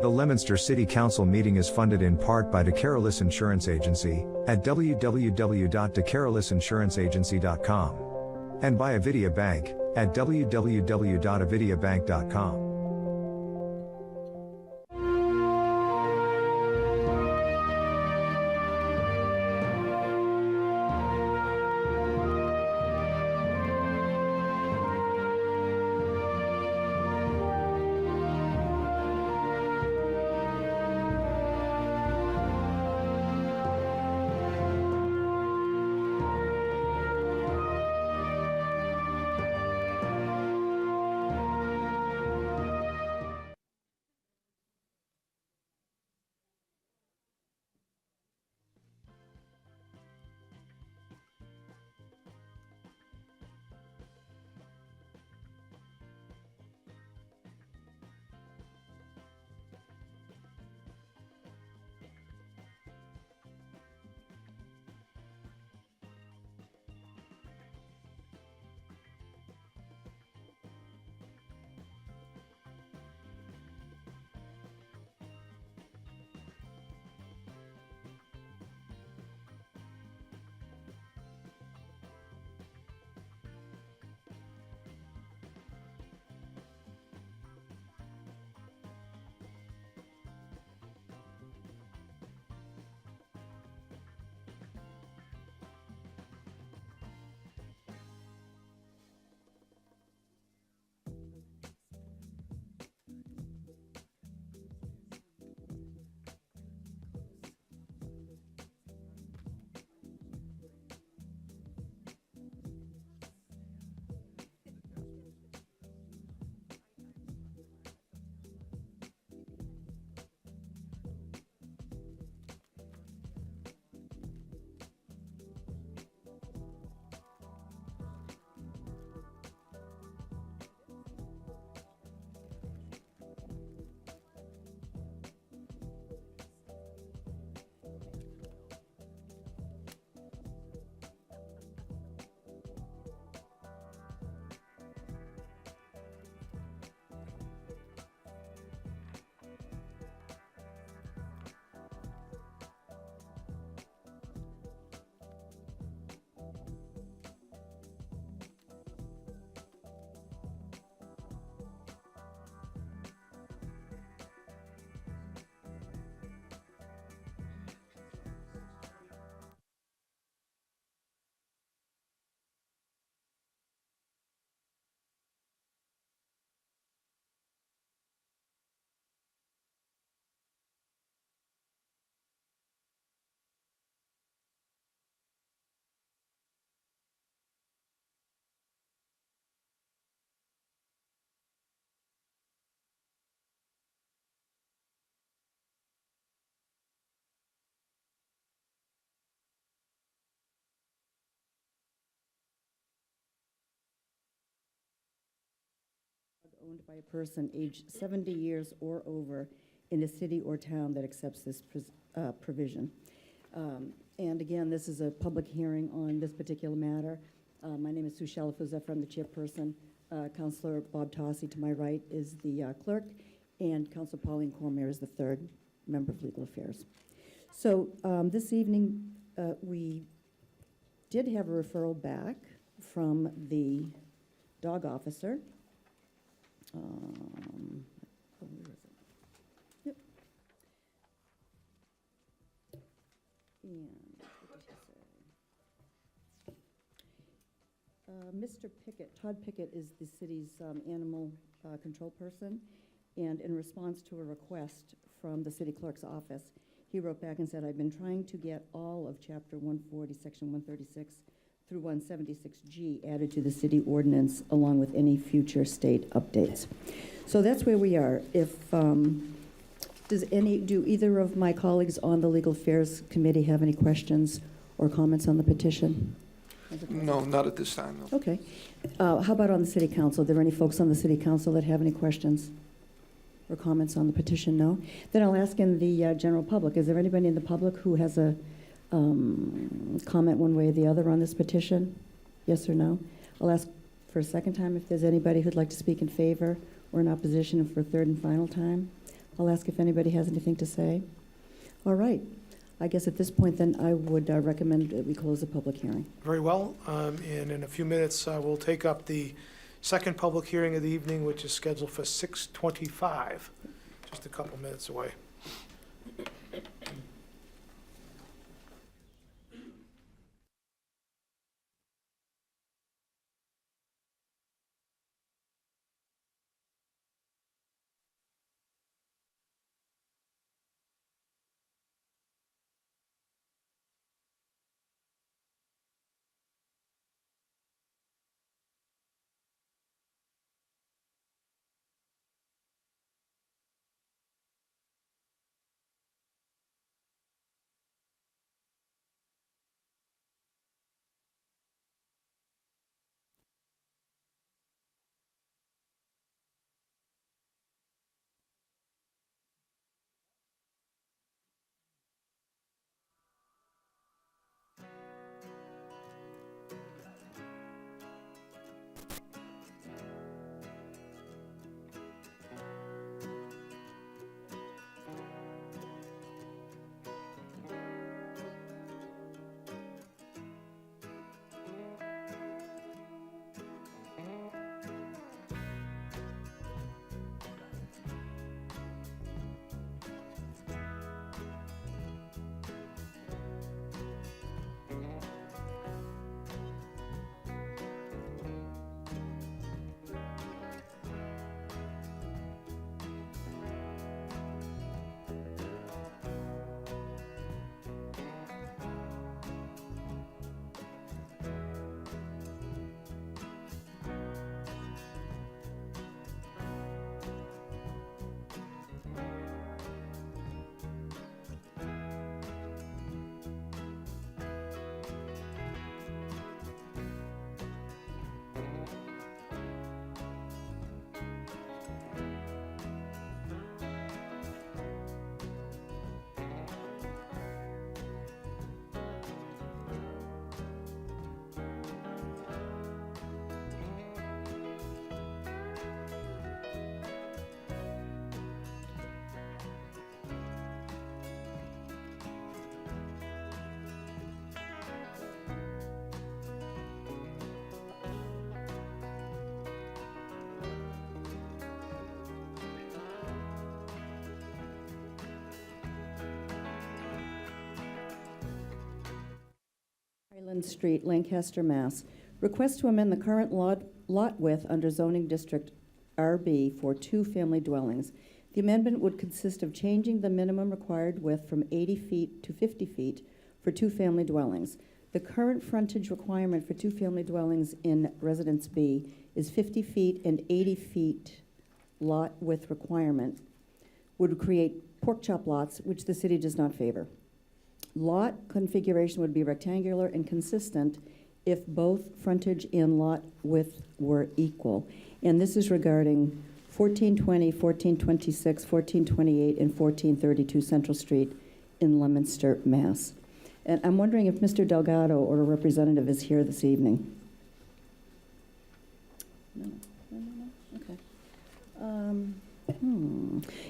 The Leominster City Council meeting is funded in part by DeCarolis Insurance Agency at www.decarolisinsuranceagency.com and by Avidia Bank at www.avidiabank.com. Owned by a person aged 70 years or over in a city or town that accepts this provision. And again, this is a public hearing on this particular matter. My name is Sue Shalafuzef. I'm the chairperson. Councilor Bob Tossi to my right is the clerk, and Councilor Pauline Cormier is the third member of Legal Affairs. So this evening, we did have a referral back from the dog officer. Where is it? Yep. And what did he say? Mr. Pickett, Todd Pickett is the city's animal control person, and in response to a request from the city clerk's office, he wrote back and said, I've been trying to get all of Chapter 140, Section 136 through 176G added to the city ordinance along with any future state updates. So that's where we are. If do either of my colleagues on the Legal Affairs Committee have any questions or comments on the petition? No, not at this time. No. Okay. How about on the City Council? Are there any folks on the City Council that have any questions or comments on the petition? No? Then I'll ask in the general public. Is there anybody in the public who has a comment one way or the other on this petition? Yes or no? I'll ask for a second time if there's anybody who'd like to speak in favor or in opposition for a third and final time. I'll ask if anybody has anything to say. All right. I guess at this point, then, I would recommend that we close the public hearing. Very well. And in a few minutes, we'll take up the second public hearing of the evening, which is scheduled for 6:25, just a couple minutes away. Highland Street, Lancaster, Mass. Request to amend the current lot width under zoning district RB for two-family dwellings. The amendment would consist of changing the minimum required width from 80 feet to 50 feet for two-family dwellings. The current frontage requirement for two-family dwellings in Residence B is 50 feet, and 80 feet lot width requirement would create pork chop lots, which the city does not favor. Lot configuration would be rectangular and consistent if both frontage and lot width were equal. And this is regarding 1420, 1426, 1428, and 1432 Central Street in Leominster, Mass. And I'm wondering if Mr. Delgado or a representative is here this evening. No. Okay.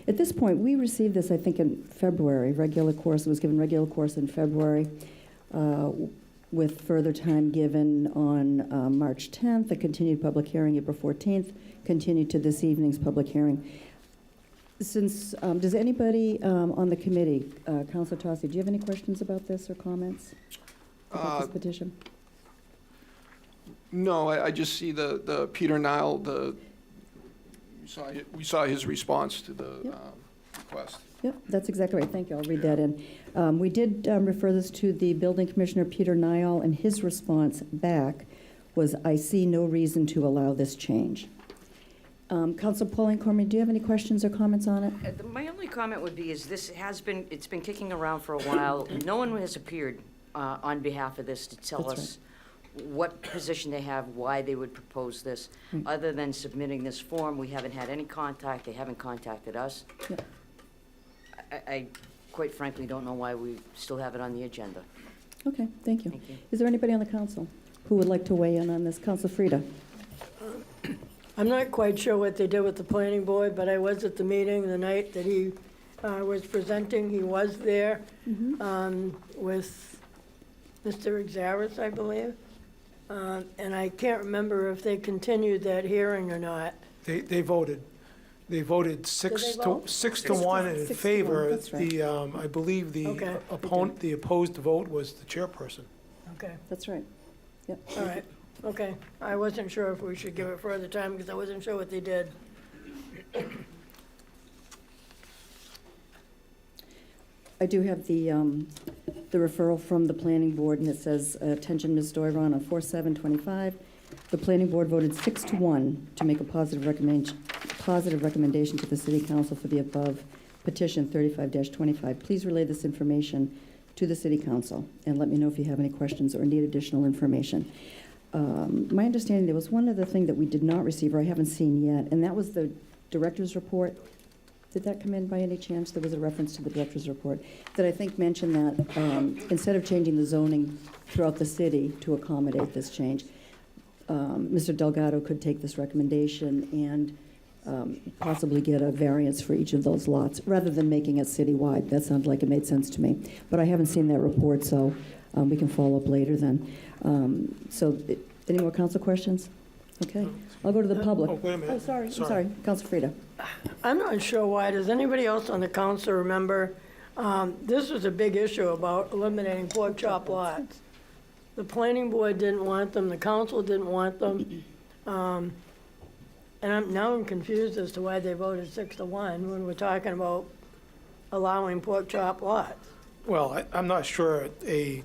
At this point, we received this, I think, in February, regular course. It was given regular course in February, with further time given on March 10th, a continued public hearing April 14th, continued to this evening's public hearing. Since, does anybody on the committee, Councilor Tossi, do you have any questions about this or comments about this petition? No, I just see the Peter Nile, we saw his response to the request. Yep, that's exactly right. Thank you. I'll read that in. We did refer this to the building commissioner, Peter Nile, and his response back was, I see no reason to allow this change. Councilor Pauline Cormier, do you have any questions or comments on it? My only comment would be is it's been kicking around for a while. No one has appeared on behalf of this to tell That's us what position they have, why they would propose this. Right. Other than submitting this form, we haven't had any contact. They haven't contacted us. Yeah. I quite frankly don't know why we still have it on the agenda. Okay, thank you. Thank you. Is there anybody on the council who would like to weigh in on this? Councilor Frida. I'm not quite sure what they did with the planning board, but I was at the meeting the night that he was presenting. He was there with Mr. Exaris, I believe. And I can't remember if they continued that hearing or not. They voted. They voted six they to vote? 6-1 in 6 to 1, favor. that's right. The, I believe the Okay. opponent, the opposed vote was the chairperson. Okay, That's right. Yep. all right, okay. I wasn't sure if we should give it further time because I wasn't sure what they did. I do have the referral from the planning board, and it says, attention, Ms. Doiron, on 4/7/25, the planning board voted 6-1 to make a positive recommendation to the city council for the above petition 35-25. Please relay this information to the city council and let me know if you have any questions or need additional information. My understanding, there was one other thing that we did not receive, or I haven't seen yet, and that was the director's report. Did that come in by any chance? There was a reference to the director's report that I think mentioned that instead of changing the zoning throughout the city to accommodate this change, Mr. Delgado could take this recommendation and possibly get a variance for each of those lots, rather than making it citywide. That sounded like it made sense to me. But I haven't seen that report, so we can follow up later then. Any more council questions? Okay, I'll go to the public. Oh, wait a minute. Oh, sorry, I'm sorry. Council Frida. I'm not sure why. Does anybody else on the council remember? This was a big issue about eliminating pork chop lots. The planning board didn't want them, the council didn't want them. And I'm confused as to why they voted 6-1 when we're talking about allowing pork chop lots. Well, I'm not sure a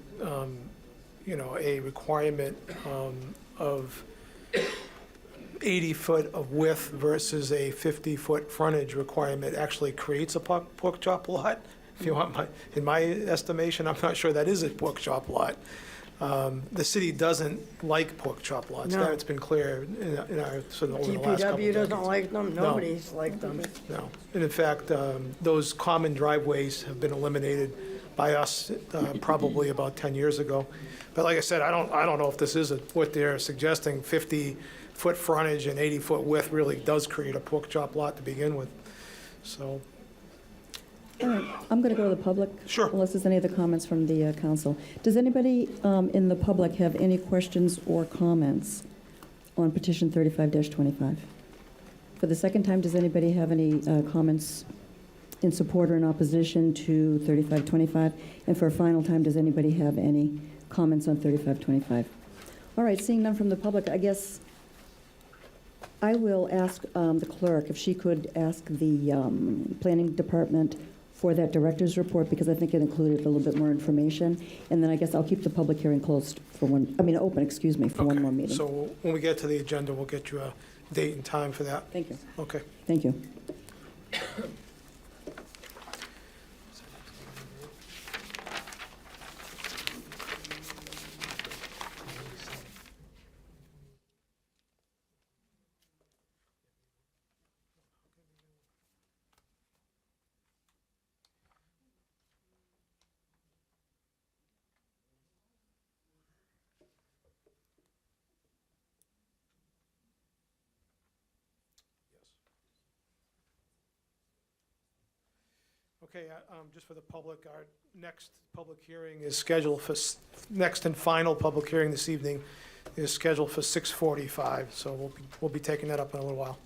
requirement of 80-foot of width versus a 50-foot frontage requirement actually creates a pork chop lot. If you want in my estimation, I'm not sure that is a pork chop lot. The city doesn't like pork chop lots. No. That's been clear in our, sort of over the last couple of DPW doesn't decades. like them, No. nobody's liked them. No. And in fact, those common driveways have been eliminated by us probably about 10 years ago. But like I said, I don't know if this is what they're suggesting. 50-foot frontage and 80-foot width really does create a pork chop lot to begin with. So, All right, I'm going to go to the public. Sure. Unless there's any other comments from the council. Does anybody in the public have any questions or comments on petition 35-25? For the second time, does anybody have any comments in support or in opposition to 35-25? And for a final time, does anybody have any comments on 35-25? All right, seeing none from the public, I guess I will ask the clerk if she could ask the planning department for that director's report, because I think it included a little bit more information. And then I guess I'll keep the public hearing closed for open, excuse me, for one more meeting. so when we get to the agenda, we'll get you a date and time for that. Thank you. Okay. Thank you. Okay, just for the public, our next public hearing is scheduled for, next and final public hearing this evening is scheduled for 6:45, so we'll be taking that up in a little while.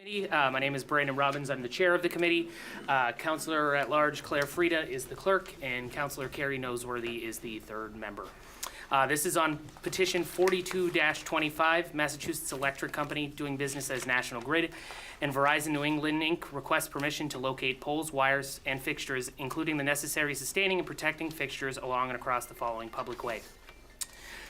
My name is Brandon Robbins. I'm the chair of the committee. Councilor at Large Claire Frieda is the clerk, and Councilor Carrie Noseworthy is the third member. This is on petition 42-25, Massachusetts Electric Company doing business as National Grid, and Verizon New England Inc. requests permission to locate poles, wires, and fixtures, including the necessary sustaining and protecting fixtures along and across the following public way.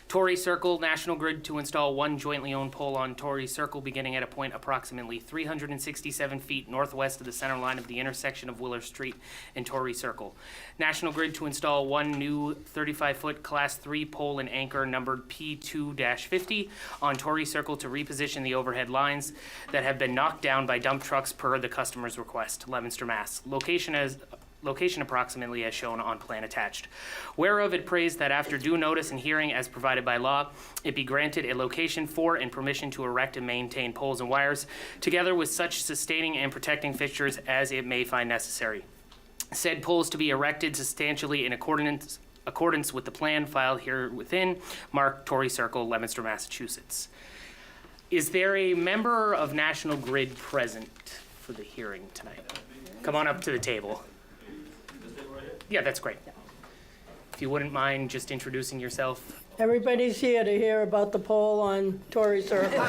Torrey Circle, National Grid to install one jointly owned pole on Torrey Circle beginning at a point approximately 367 feet northwest of the center line of the intersection of Willer Street and Torrey Circle. National Grid to install one new 35-foot Class 3 pole and anchor numbered P2-50 on Torrey Circle to reposition the overhead lines that have been knocked down by dump trucks per the customer's request. Leominster, Mass. Location approximately as shown on plan attached. Whereof it prays that after due notice and hearing as provided by law, it be granted a location for and permission to erect and maintain poles and wires, together with such sustaining and protecting fixtures as it may find necessary. Said poles to be erected substantially in accordance with the plan filed here within, marked Torrey Circle, Leominster, Massachusetts. Is there a member of National Grid present for the hearing tonight? Come on up to the table. Yeah, that's great. If you wouldn't mind just introducing yourself. Everybody's here to hear about the pole on Torrey Circle.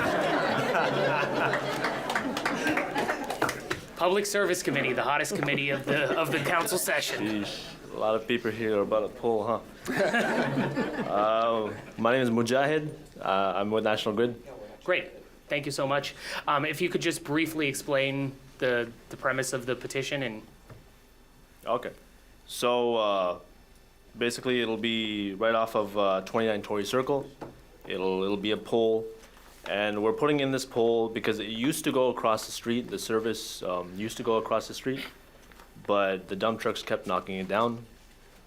Public Service Committee, the hottest committee of the council session. Sheesh. A lot of people here about a pole, huh? My name is Mujahid. I'm with National Grid. Great, thank you so much. If you could just briefly explain the premise of the petition and. Okay. So basically, it'll be right off of 29 Torrey Circle. It'll be a pole, and we're putting in this pole because it used to go across the street. The service used to go across the street, but the dump trucks kept knocking it down.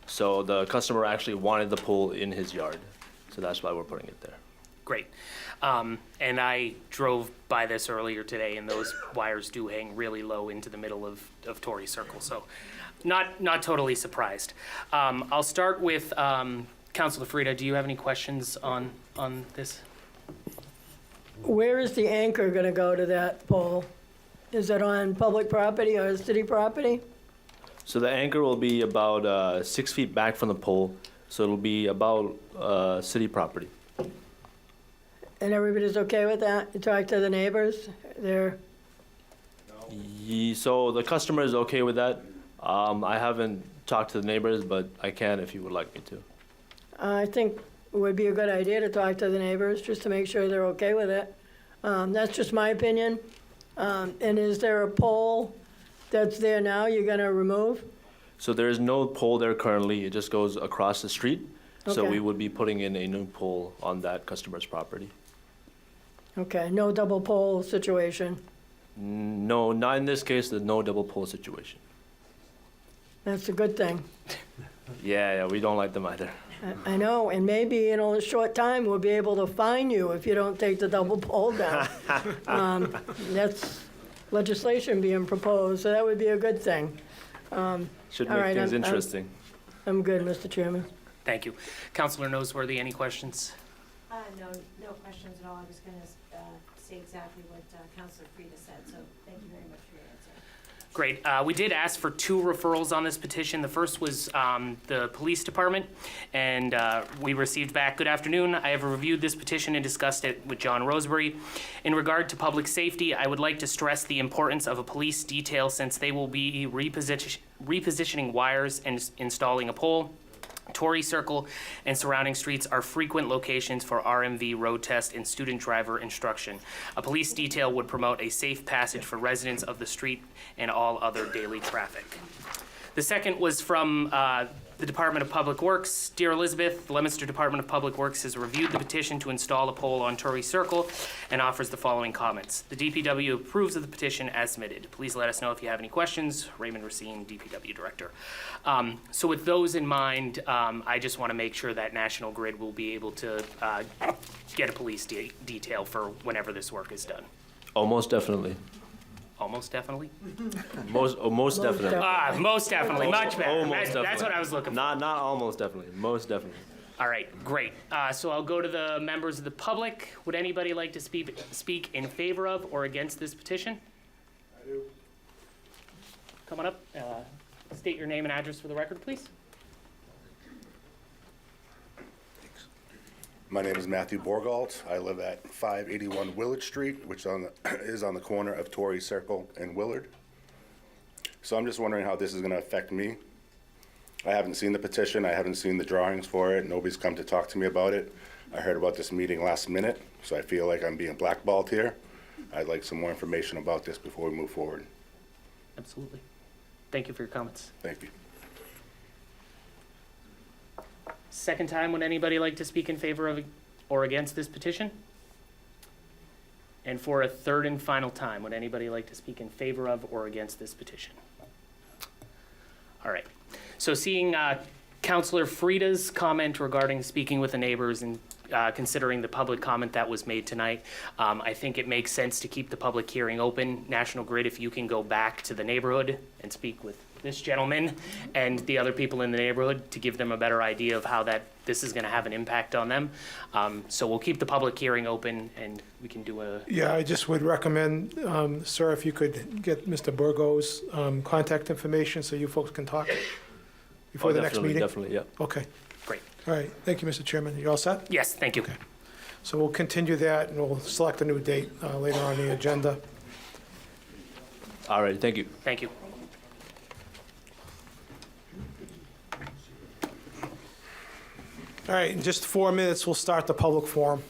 So the customer actually wanted the pole in his yard, so that's why we're putting it there. Great. And I drove by this earlier today, and those wires do hang really low into the middle of Torrey Circle, so not totally surprised. I'll start with Councilor Frieda. Do you have any questions on this? Where is the anchor gonna go to that pole? Is it on public property or city property? So the anchor will be about 6 feet back from the pole, so it'll be about city property. And everybody's okay with that? You talk to the neighbors? So the customer is okay with that. I haven't talked to the neighbors, but I can if you would like me to. I think it would be a good idea to talk to the neighbors, just to make sure they're okay with it. That's just my opinion. And is there a pole that's there now you're gonna remove? So there is no pole there currently. It just goes across the street. So Okay. we would be putting in a new pole on that customer's property. Okay, no double pole situation. No, not in this case. There's no double pole situation. That's a good thing. Yeah, we don't like them either. I know, and maybe in a short time, we'll be able to fine you if you don't take the double pole down. That's legislation being proposed, so that would be a good thing. Should All make right, things I'm- interesting. I'm good, Mr. Chairman. Thank you. Councilor Noseworthy, any questions? No questions at all. I was going to say exactly what Councilor Frieda said, so thank you very much for your answer. Great. We did ask for 2 referrals on this petition. The first was the police department, and we received back, "Good afternoon. I have reviewed this petition and discussed it with John Roseberry. In regard to public safety, I would like to stress the importance of a police detail since they will be repositioning wires and installing a pole. Torrey Circle and surrounding streets are frequent locations for RMV road test and student driver instruction. A police detail would promote a safe passage for residents of the street and all other daily traffic." The second was from the Department of Public Works. "Dear Elizabeth, the Leominster Department of Public Works has reviewed the petition to install a pole on Torrey Circle and offers the following comments. The DPW approves of the petition as submitted. Please let us know if you have any questions. Raymond Racine, DPW Director." So with those in mind, I just want to make sure that National Grid will be able to get a police detail for whenever this work is done. Almost definitely. Almost definitely? Most definitely. Most definitely, much better. Almost That's definitely. what I was looking for. Not almost definitely. Most definitely. All right, great. So I'll go to the members of the public. Would anybody like to speak in favor of or against this petition? Come on up. State your name and address for the record, please. My name is Matthew Borgalt. I live at 581 Willard Street, which is on the corner of Torrey Circle and Willard. So I'm just wondering how this is going to affect me. I haven't seen the petition. I haven't seen the drawings for it. Nobody's come to talk to me about it. I heard about this meeting last minute, so I feel like I'm being blackballed here. I'd like some more information about this before we move forward. Absolutely. Thank you for your comments. Thank you. Second time, would anybody like to speak in favor of or against this petition? And for a third and final time, would anybody like to speak in favor of or against this petition? All right. So seeing Councilor Frieda's comment regarding speaking with the neighbors and considering the public comment that was made tonight, I think it makes sense to keep the public hearing open. National Grid, if you can go back to the neighborhood and speak with this gentleman and the other people in the neighborhood to give them a better idea of how this is going to have an impact on them. So we'll keep the public hearing open and we can do a... Yeah, I just would recommend, sir, if you could get Mr. Burgo's contact information so you folks can talk before the next meeting. Definitely, yeah. Okay. Great. All right. Thank you, Mr. Chairman. You all set? Yes, thank you. Okay. So we'll continue that and we'll select a new date later on the agenda. All right, thank you. Thank you. All right, in just 4 minutes, we'll start the public forum.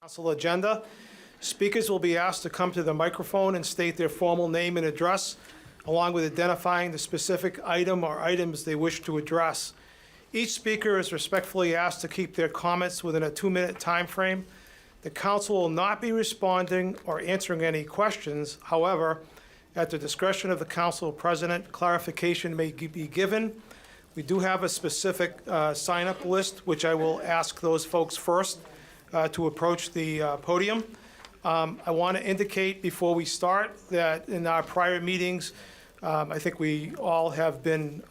Council agenda. Speakers will be asked to come to the microphone and state their formal name and address, along with identifying the specific item or items they wish to address. Each speaker is respectfully asked to keep their comments within a 2-minute time frame. The council will not be responding or answering any questions. However, at the discretion of the council president, clarification may be given. We do have a specific sign-up list, which I will ask those folks first to approach the podium. I want to indicate before we start that in our prior meetings, I think we all have been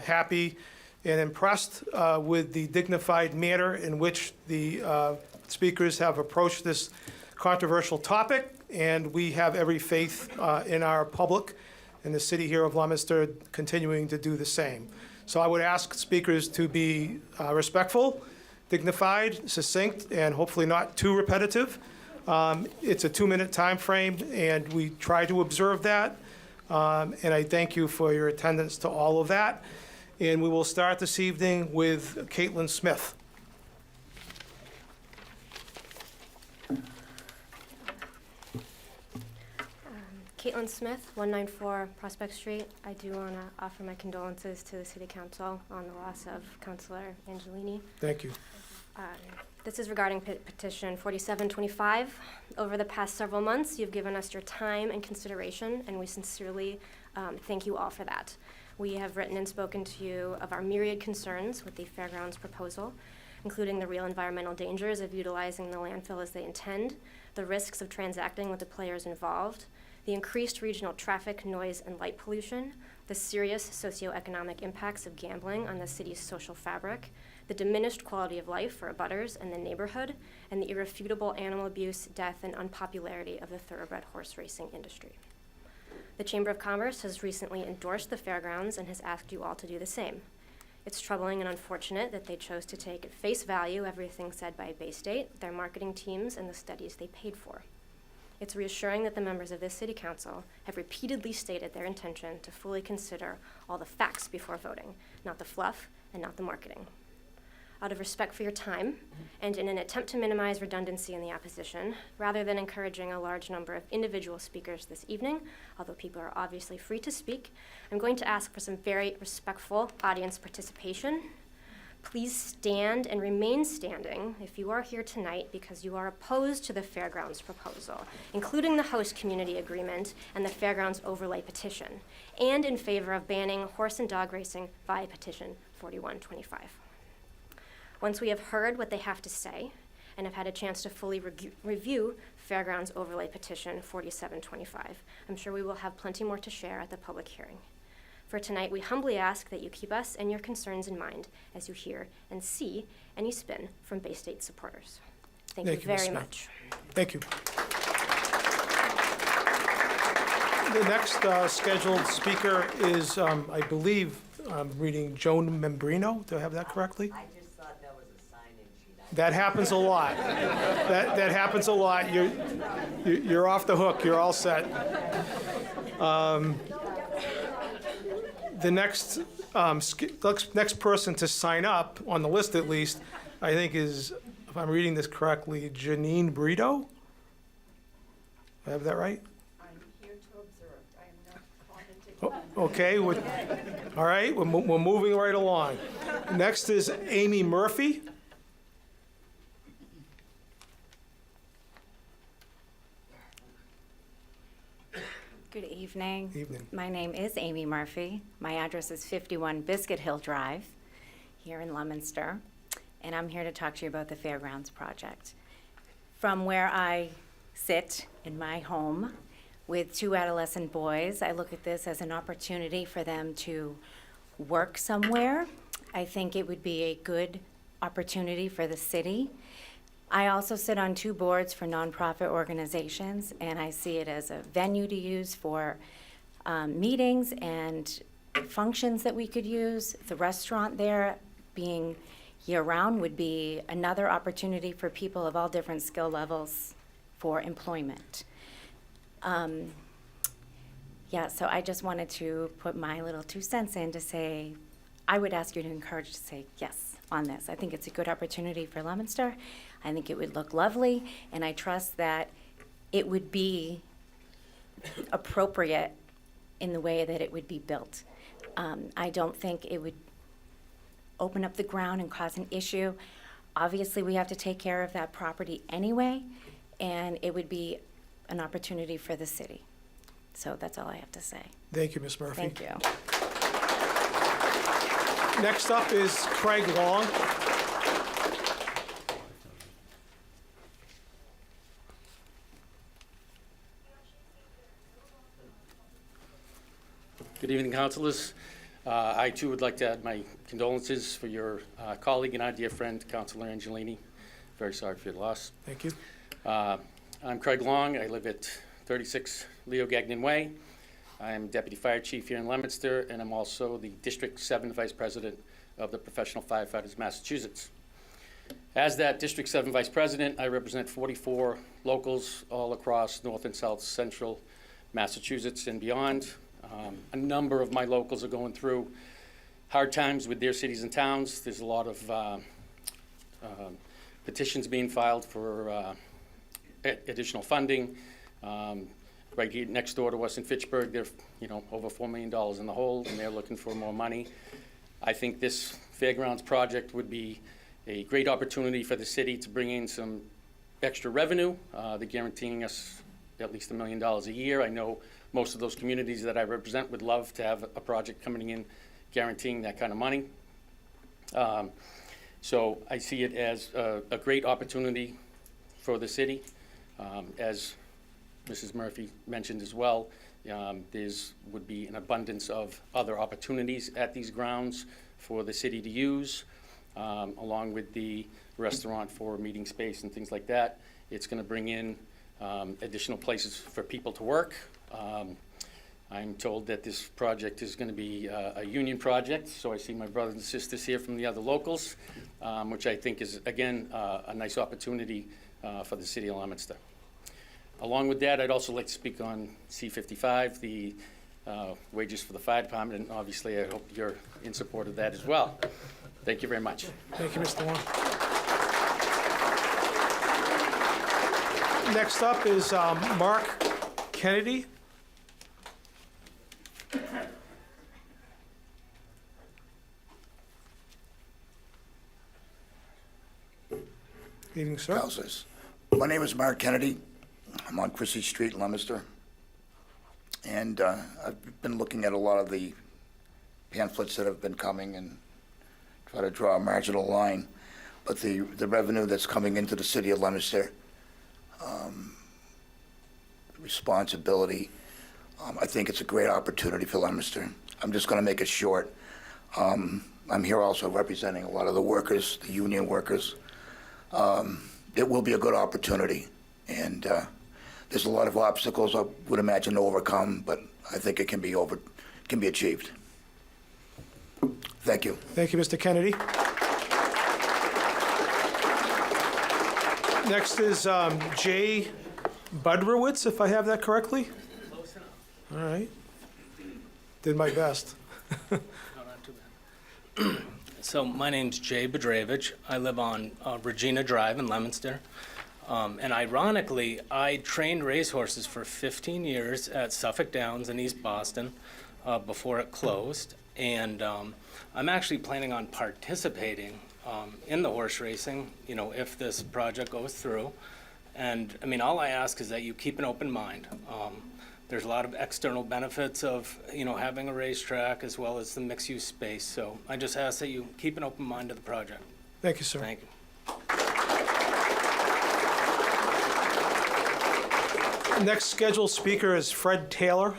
happy and impressed with the dignified manner in which the speakers have approached this controversial topic, and we have every faith in our public and the city here of Leominster continuing to do the same. So I would ask speakers to be respectful, dignified, succinct, and hopefully not too repetitive. It's a 2-minute time frame, and we try to observe that. And I thank you for your attendance to all of that. And we will start this evening with Caitlin Smith. Caitlin Smith, 194 Prospect Street. I do want to offer my condolences to the City Council on the loss of Councilor Angelini. Thank you. This is regarding petition 4725. Over the past several months, you've given us your time and consideration, and we sincerely thank you all for that. We have written and spoken to you of our myriad concerns with the fairgrounds proposal, including the real environmental dangers of utilizing the landfill as they intend, the risks of transacting with the players involved, the increased regional traffic, noise, and light pollution, the serious socioeconomic impacts of gambling on the city's social fabric, the diminished quality of life for abutters and the neighborhood, and the irrefutable animal abuse, death, and unpopularity of the thoroughbred horse racing industry. The Chamber of Commerce has recently endorsed the fairgrounds and has asked you all to do the same. It's troubling and unfortunate that they chose to take at face value everything said by Bay State, their marketing teams, and the studies they paid for. It's reassuring that the members of this City Council have repeatedly stated their intention to fully consider all the facts before voting, not the fluff and not the marketing. Out of respect for your time, and in an attempt to minimize redundancy in the opposition, rather than encouraging a large number of individual speakers this evening, although people are obviously free to speak, I'm going to ask for some very respectful audience participation. Please stand and remain standing if you are here tonight because you are opposed to the fairgrounds proposal, including the host community agreement and the fairgrounds overlay petition, and in favor of banning horse and dog racing via petition 4125. Once we have heard what they have to say and have had a chance to fully review fairgrounds overlay petition 4725, I'm sure we will have plenty more to share at the public hearing. For tonight, we humbly ask that you keep us and your concerns in mind as you hear and see any spin from Bay State supporters. Thank you very much. Thank you. The next scheduled speaker is, I believe, I'm reading Joan Membrino. Do I have that correctly? I just thought that was a sign-in sheet. That happens a lot. That happens a lot. You're off the hook. You're all set. The next next person to sign up, on the list at least, I think is, if I'm reading this correctly, Janine Brito? Do I have that right? I'm here to observe. I am not commenting. Okay, all right, we're moving right along. Next is Amy Murphy. Good evening. Evening. My name is Amy Murphy. My address is 51 Biscuit Hill Drive here in Leominster, and I'm here to talk to you about the Fairgrounds project. From where I sit in my home with 2 adolescent boys, I look at this as an opportunity for them to work somewhere. I think it would be a good opportunity for the city. I also sit on 2 boards for nonprofit organizations, and I see it as a venue to use for meetings and functions that we could use. The restaurant there being year-round would be another opportunity for people of all different skill levels for employment. Yeah, so I just wanted to put my little 2 cents in to say, I would ask you to encourage to say yes. on this. I think it's a good opportunity for Leominster. I think it would look lovely, and I trust that it would be appropriate in the way that it would be built. I don't think it would open up the ground and cause an issue. Obviously, we have to take care of that property anyway, and it would be an opportunity for the city. So that's all I have to say. Thank you, Ms. Murphy. Thank you. Next up is Craig Long. Good evening, councilors. I too would like to add my condolences for your colleague and our dear friend, Councilor Angelini. Very sorry for your loss. Thank you. I'm Craig Long. I live at 36 Leo Gagnon Way. I'm Deputy Fire Chief here in Leominster, and I'm also the District 7 Vice President of the Professional Firefighters Massachusetts. As that District 7 Vice President, I represent 44 locals all across North and South Central Massachusetts and beyond. A number of my locals are going through hard times with their cities and towns. There's a lot of petitions being filed for additional funding. Right here next door to us in Fitchburg, they're over $4 million in the hole, and they're looking for more money. I think this fairgrounds project would be a great opportunity for the city to bring in some extra revenue. They're guaranteeing us at least $1 million a year. I know most of those communities that I represent would love to have a project coming in guaranteeing that kind of money. So I see it as a great opportunity for the city. As Mrs. Murphy mentioned as well, would be an abundance of other opportunities at these grounds for the city to use, along with the restaurant for meeting space and things like that. It's going to bring in additional places for people to work. I'm told that this project is going to be a union project, so I see my brothers and sisters here from the other locals, which I think is, again, a nice opportunity for the city of Leominster. Along with that, I'd also like to speak on C-55, the wages for the fire department, and obviously I hope you're in support of that as well. Thank you very much. Thank you, Mr. Long. Next up is Mark Kennedy. Good evening, sir. Councilors. My name is Mark Kennedy. I'm on Chrissy Street in Leominster. And I've been looking at a lot of the pamphlets that have been coming and try to draw a marginal line. But the revenue that's coming into the city of Leominster, responsibility, I think it's a great opportunity for Leominster. I'm just going to make it short. I'm here also representing a lot of the workers, the union workers. It will be a good opportunity, and there's a lot of obstacles I would imagine to overcome, but I think it can be achieved. Thank you. Thank you, Mr. Kennedy. Next is Jay Budrowitz, if I have that correctly. Close enough. All right. Did my best. No, not too bad. So my name's Jay Bedravich. I live on Regina Drive in Leominster. And ironically, I trained racehorses for 15 years at Suffolk Downs in East Boston before it closed. And I'm actually planning on participating in the horse racing, if this project goes through. And I mean, all I ask is that you keep an open mind. There's a lot of external benefits of, having a racetrack as well as the mixed-use space. So I just ask that you keep an open mind to the project. Thank you, sir. Thank you. Next scheduled speaker is Fred Taylor.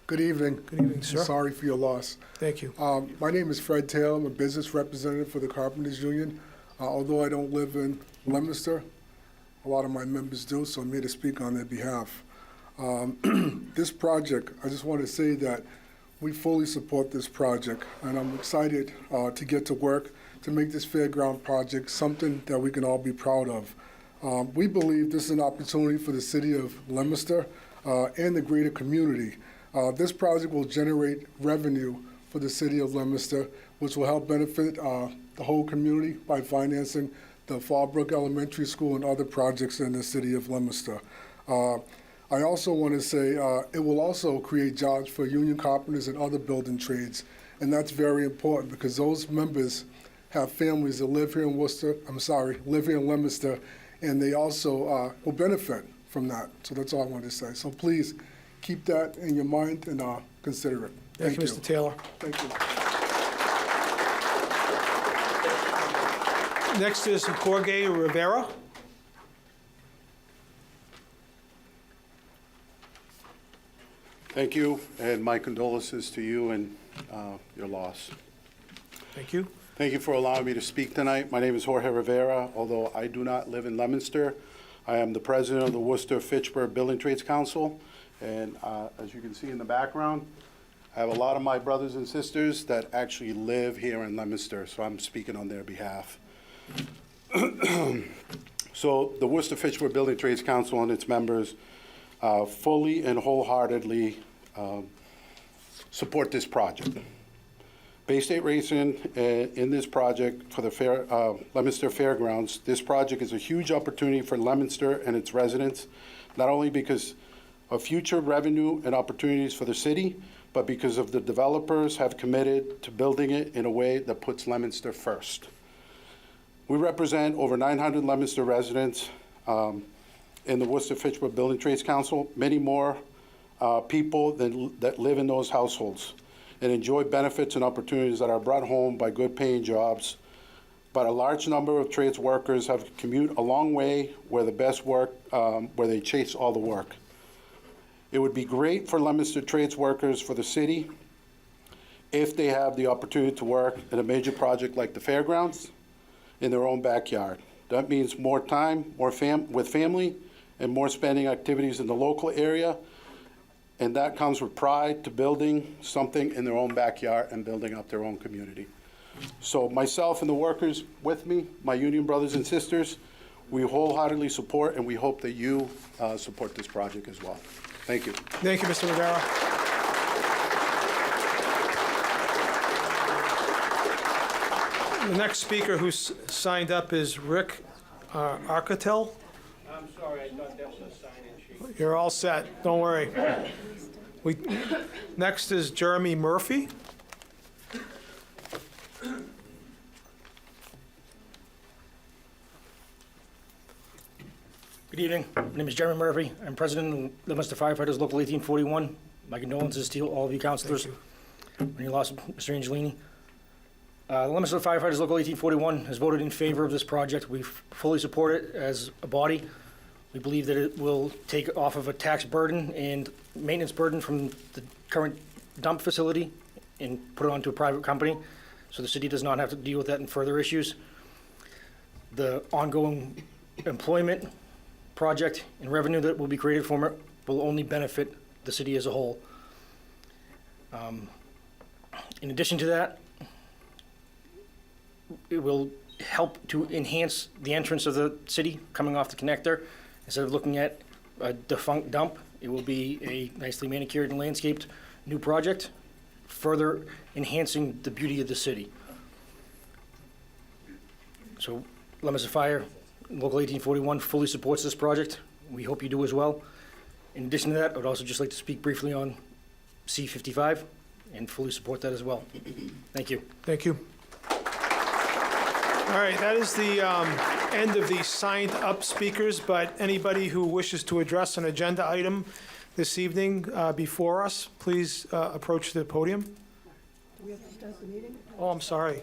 Good evening. Good evening, sir. Sorry for your loss. Thank you. My name is Fred Taylor. I'm a business representative for the Carpenters Union. Although I don't live in Leominster, a lot of my members do, so I'm here to speak on their behalf. This project, I just want to say that we fully support this project, and I'm excited to get to work to make this fairground project something that we can all be proud of. We believe this is an opportunity for the city of Leominster and the greater community. This project will generate revenue for the city of Leominster, which will help benefit the whole community by financing the Fallbrook Elementary School and other projects in the city of Leominster. I also want to say it will also create jobs for union carpenters and other building trades, and that's very important because those members have families that live here in live here in Leominster, and they also will benefit from that. So that's all I wanted to say. So please keep that in your mind and consider it. Thank you, Mr. Taylor. Thank you. Next is Jorge Rivera. Thank you, and my condolences to you and your loss. Thank you. Thank you for allowing me to speak tonight. My name is Jorge Rivera. Although I do not live in Leominster, I am the president of the Worcester-Fitchburg Building Trades Council, and as you can see in the background, I have a lot of my brothers and sisters that actually live here in Leominster, so I'm speaking on their behalf. So the Worcester-Fitchburg Building Trades Council and its members fully and wholeheartedly support this project. Bay State Racing in this project for the Leominster Fairgrounds, this project is a huge opportunity for Leominster and its residents, not only because of future revenue and opportunities for the city, but because of the developers have committed to building it in a way that puts Leominster first. We represent over 900 Leominster residents in the Worcester-Fitchburg Building Trades Council, many more people that live in those households and enjoy benefits and opportunities that are brought home by good paying jobs. But a large number of trades workers have to commute a long way where the best work, where they chase all the work. It would be great for Leominster trades workers for the city if they have the opportunity to work in a major project like the fairgrounds in their own backyard. That means more time, with family, and more spending activities in the local area. And that comes with pride to building something in their own backyard and building up their own community. So myself and the workers with me, my union brothers and sisters, we wholeheartedly support, and we hope that you support this project as well. Thank you. Thank you, Mr. Rivera. The next speaker who's signed up is Rick Arcatel. I'm sorry, I thought that was a sign-in sheet. You're all set. Don't worry. Next is Jeremy Murphy. Good evening. My name is Jeremy Murphy. I'm president of Leominster Firefighters Local 1841. My condolences to all of you councilors when you lost Mr. Angelini. The Leominster Firefighters Local 1841 has voted in favor of this project. We fully support it as a body. We believe that it will take off of a tax burden and maintenance burden from the current dump facility and put it onto a private company, so the city does not have to deal with that and further issues. The ongoing employment project and revenue that will be created from it will only benefit the city as a whole. In addition to that, it will help to enhance the entrance of the city coming off the connector. Instead of looking at a defunct dump, it will be a nicely manicured and landscaped new project, further enhancing the beauty of the city. So Leominster Fire, Local 1841 fully supports this project. We hope you do as well. In addition to that, I would also just like to speak briefly on C-55 and fully support that as well. Thank you. Thank you. All right, that is the end of the signed up speakers, but anybody who wishes to address an agenda item this evening before us, please approach the podium. Do we have to start the meeting? Oh, I'm sorry.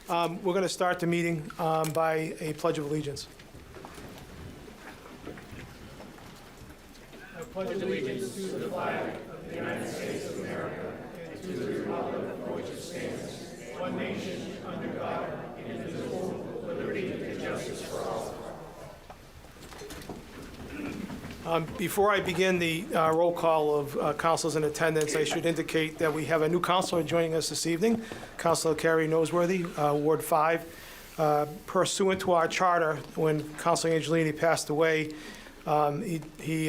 We're going to start the meeting by a Pledge of Allegiance. I pledge allegiance to the flag of the United States of America and to the republic for which it stands, one nation, under God, indivisible, with liberty and justice for all. Before I begin the roll call of councilors in attendance, I should indicate that we have a new councilor joining us this evening, Councilor Carrie Noseworthy, Ward 5. Pursuant to our charter, when Councilor Angelini passed away, he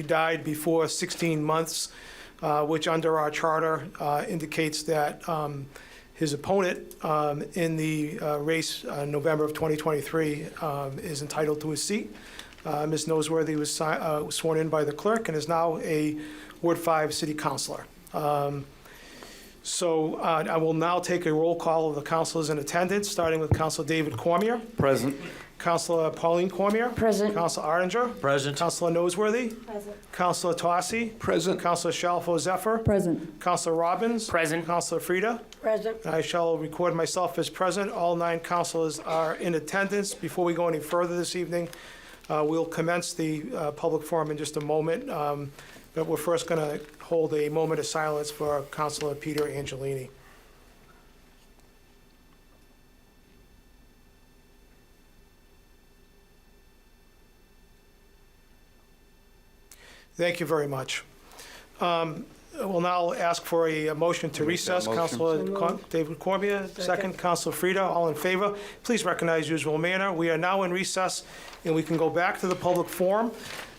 died before 16 months, which under our charter indicates that his opponent in the race November of 2023 is entitled to his seat. Ms. Noseworthy was sworn in by the clerk and is now a Ward 5 City Councilor. So I will now take a roll call of the councilors in attendance, starting with Councilor David Cormier. Present. Councilor Pauline Cormier. Present. Councilor Arndinger. Present. Councilor Noseworthy. Present. Councilor Tossi. Present. Councilor Shalfo Zephyr. Present. Councilor Robbins. Present. Councilor Frida. Present. I shall record myself as present. All 9 councilors are in attendance. Before we go any further this evening, we'll commence the public forum in just a moment. But we're first going to hold a moment of silence for Councilor Peter Angelini. Thank you very much. We'll now ask for a motion to recess. Councilor David Cormier, second. Councilor Frida, all in favor. Please recognize usual manner. We are now in recess, and we can go back to the public forum.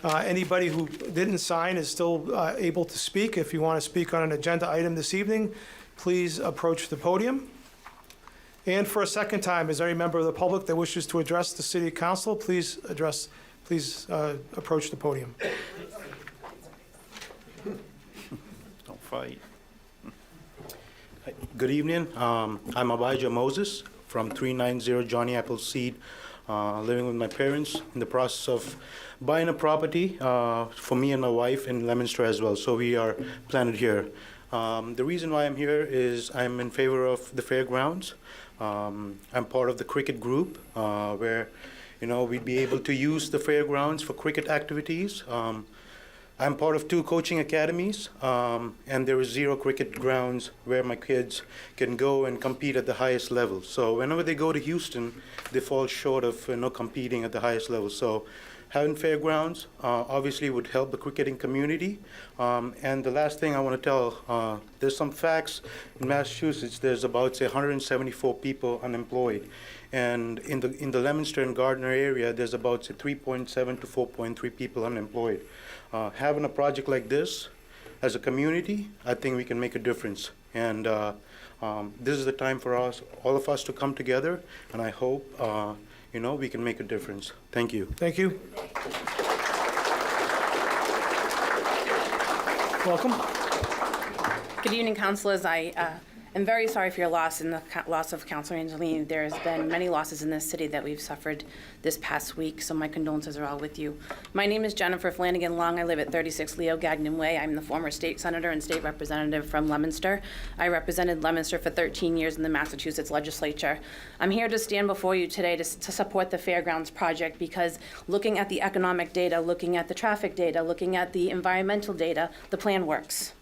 Anybody who didn't sign is still able to speak. If you want to speak on an agenda item this evening, please approach the podium. And for a second time, is there any member of the public that wishes to address the City Council? Please approach the podium. Don't fight. Good evening. I'm Abijah Moses from 390 Johnny Appleseed, living with my parents in the process of buying a property for me and my wife in Leominster as well. So we are planted here. The reason why I'm here is I'm in favor of the fairgrounds. I'm part of the cricket group where, we'd be able to use the fairgrounds for cricket activities. I'm part of 2 coaching academies, and there is 0 cricket grounds where my kids can go and compete at the highest level. So whenever they go to Houston, they fall short of competing at the highest level. So having fairgrounds obviously would help the cricketing community. And the last thing I want to tell, there's some facts in Massachusetts. There's about 174 people unemployed. And in the Leominster and Gardner area, there's about 3.7 to 4.3 people unemployed. Having a project like this as a community, I think we can make a difference. And this is the time for all of us to come together, and I hope we can make a difference. Thank you. Thank you. Welcome. Good evening, councilors. I am very sorry for your loss and the loss of Councilor Angelini. There has been many losses in this city that we've suffered this past week, so my condolences are all with you. My name is Jennifer Flanagan Long. I live at 36 Leo Gagnon Way. I'm the former state senator and state representative from Leominster. I represented Leominster for 13 years in the Massachusetts legislature. I'm here to stand before you today to support the Fairgrounds project because looking at the economic data, looking at the traffic data, looking at the environmental data, the plan works.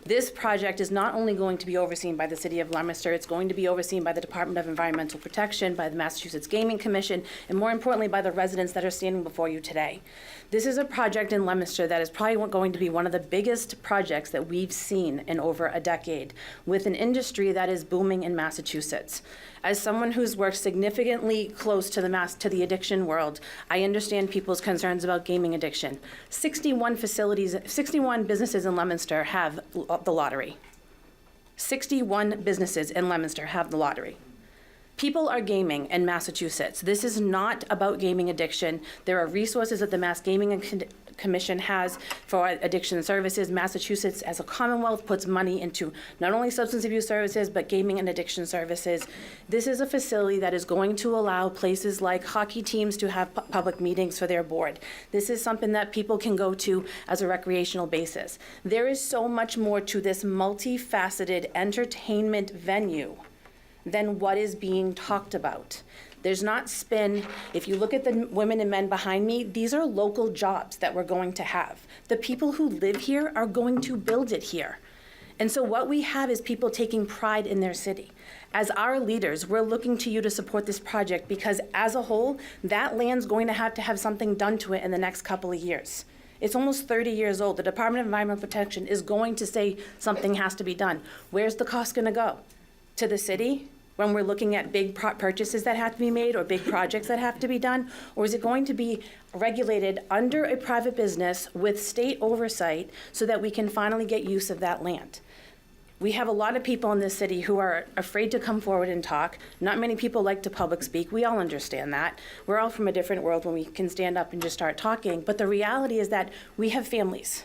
This project is not only going to be overseen by the City of Leominster, it's going to be overseen by the Department of Environmental Protection, by the Massachusetts Gaming Commission, and more importantly, by the residents that are standing before you today. This is a project in Leominster that is probably going to be one of the biggest projects that we've seen in over a decade, with an industry that is booming in Massachusetts. As someone who's worked significantly close to the addiction world, I understand people's concerns about gaming addiction. 61 businesses in Leominster have the lottery. 61 businesses in Leominster have the lottery. People are gaming in Massachusetts. This is not about gaming addiction. There are resources that the Mass Gaming Commission has for addiction services. Massachusetts, as a Commonwealth, puts money into not only substance abuse services, but gaming and addiction services. This is a facility that is going to allow places like hockey teams to have public meetings for their board. This is something that people can go to as a recreational basis. There is so much more to this multifaceted entertainment venue than what is being talked about. There's not spin. If you look at the women and men behind me, these are local jobs that we're going to have. The people who live here are going to build it here. And so what we have is people taking pride in their city. As our leaders, we're looking to you to support this project because as a whole, that land's going to have something done to it in the next couple of years. It's almost 30 years old. The Department of Environmental Protection is going to say something has to be done. Where's the cost gonna go? To the city? when we're looking at big purchases that have to be made or big projects that have to be done? Or is it going to be regulated under a private business with state oversight so that we can finally get use of that land? We have a lot of people in this city who are afraid to come forward and talk. Not many people like to public speak. We all understand that. We're all from a different world when we can stand up and just start talking. But the reality is that we have families.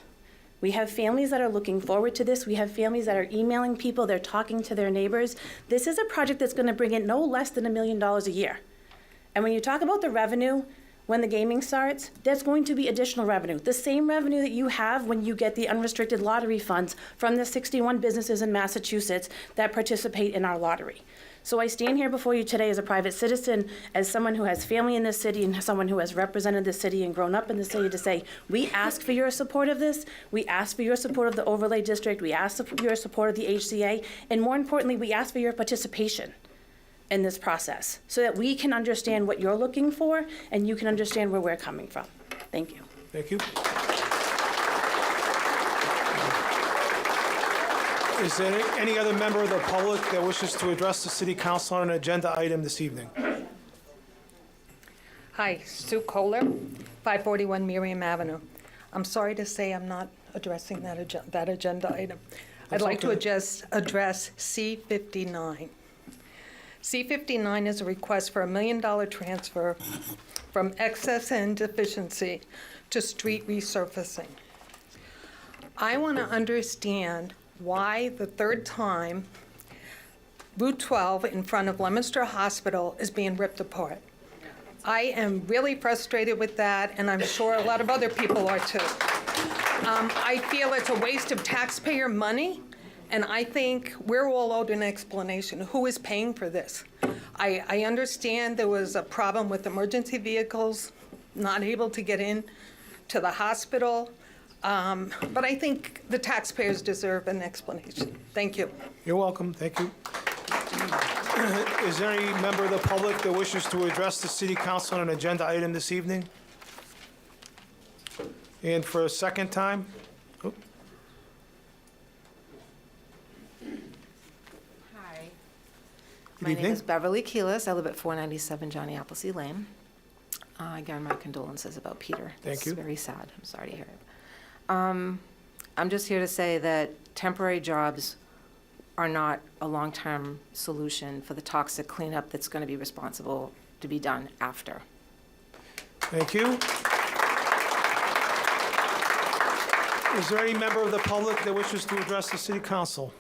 We have families that are looking forward to this. We have families that are emailing people. They're talking to their neighbors. This is a project that's going to bring in no less than $1 million a year. And when you talk about the revenue, when the gaming starts, there's going to be additional revenue. The same revenue that you have when you get the unrestricted lottery funds from the 61 businesses in Massachusetts that participate in our lottery. So I stand here before you today as a private citizen, as someone who has family in this city and someone who has represented the city and grown up in the city, to say, we ask for your support of this. We ask for your support of the overlay district. We ask for your support of the HCA. And more importantly, we ask for your participation in this process so that we can understand what you're looking for and you can understand where we're coming from. Thank you. Thank you. Is there any other member of the public that wishes to address the city council on an agenda item this evening? Hi, Sue Kohler, 541 Miriam Avenue. I'm sorry to say I'm not addressing that agenda item. I'd like to just address C59. C59 is a request for $1 million transfer from excess and deficiency to street resurfacing. I want to understand why the third time Route 12 in front of Leominster Hospital is being ripped apart. I am really frustrated with that, and I'm sure a lot of other people are too. I feel it's a waste of taxpayer money, and I think we're all owed an explanation. Who is paying for this? I understand there was a problem with emergency vehicles not able to get in to the hospital. But I think the taxpayers deserve an explanation. Thank you. You're welcome. Thank you. Is there any member of the public that wishes to address the city council on an agenda item this evening? And for a second time? Oh. Hi. Good My name evening. is Beverly Keelis. I live at 497 Johnny Appleseed Lane. Again, my condolences about Peter. Thank you. It's very sad. I'm sorry to hear it. I'm just here to say that temporary jobs are not a long-term solution for the toxic cleanup that's going to be responsible to be done after. Thank you. Is there any member of the public that wishes to address the city council?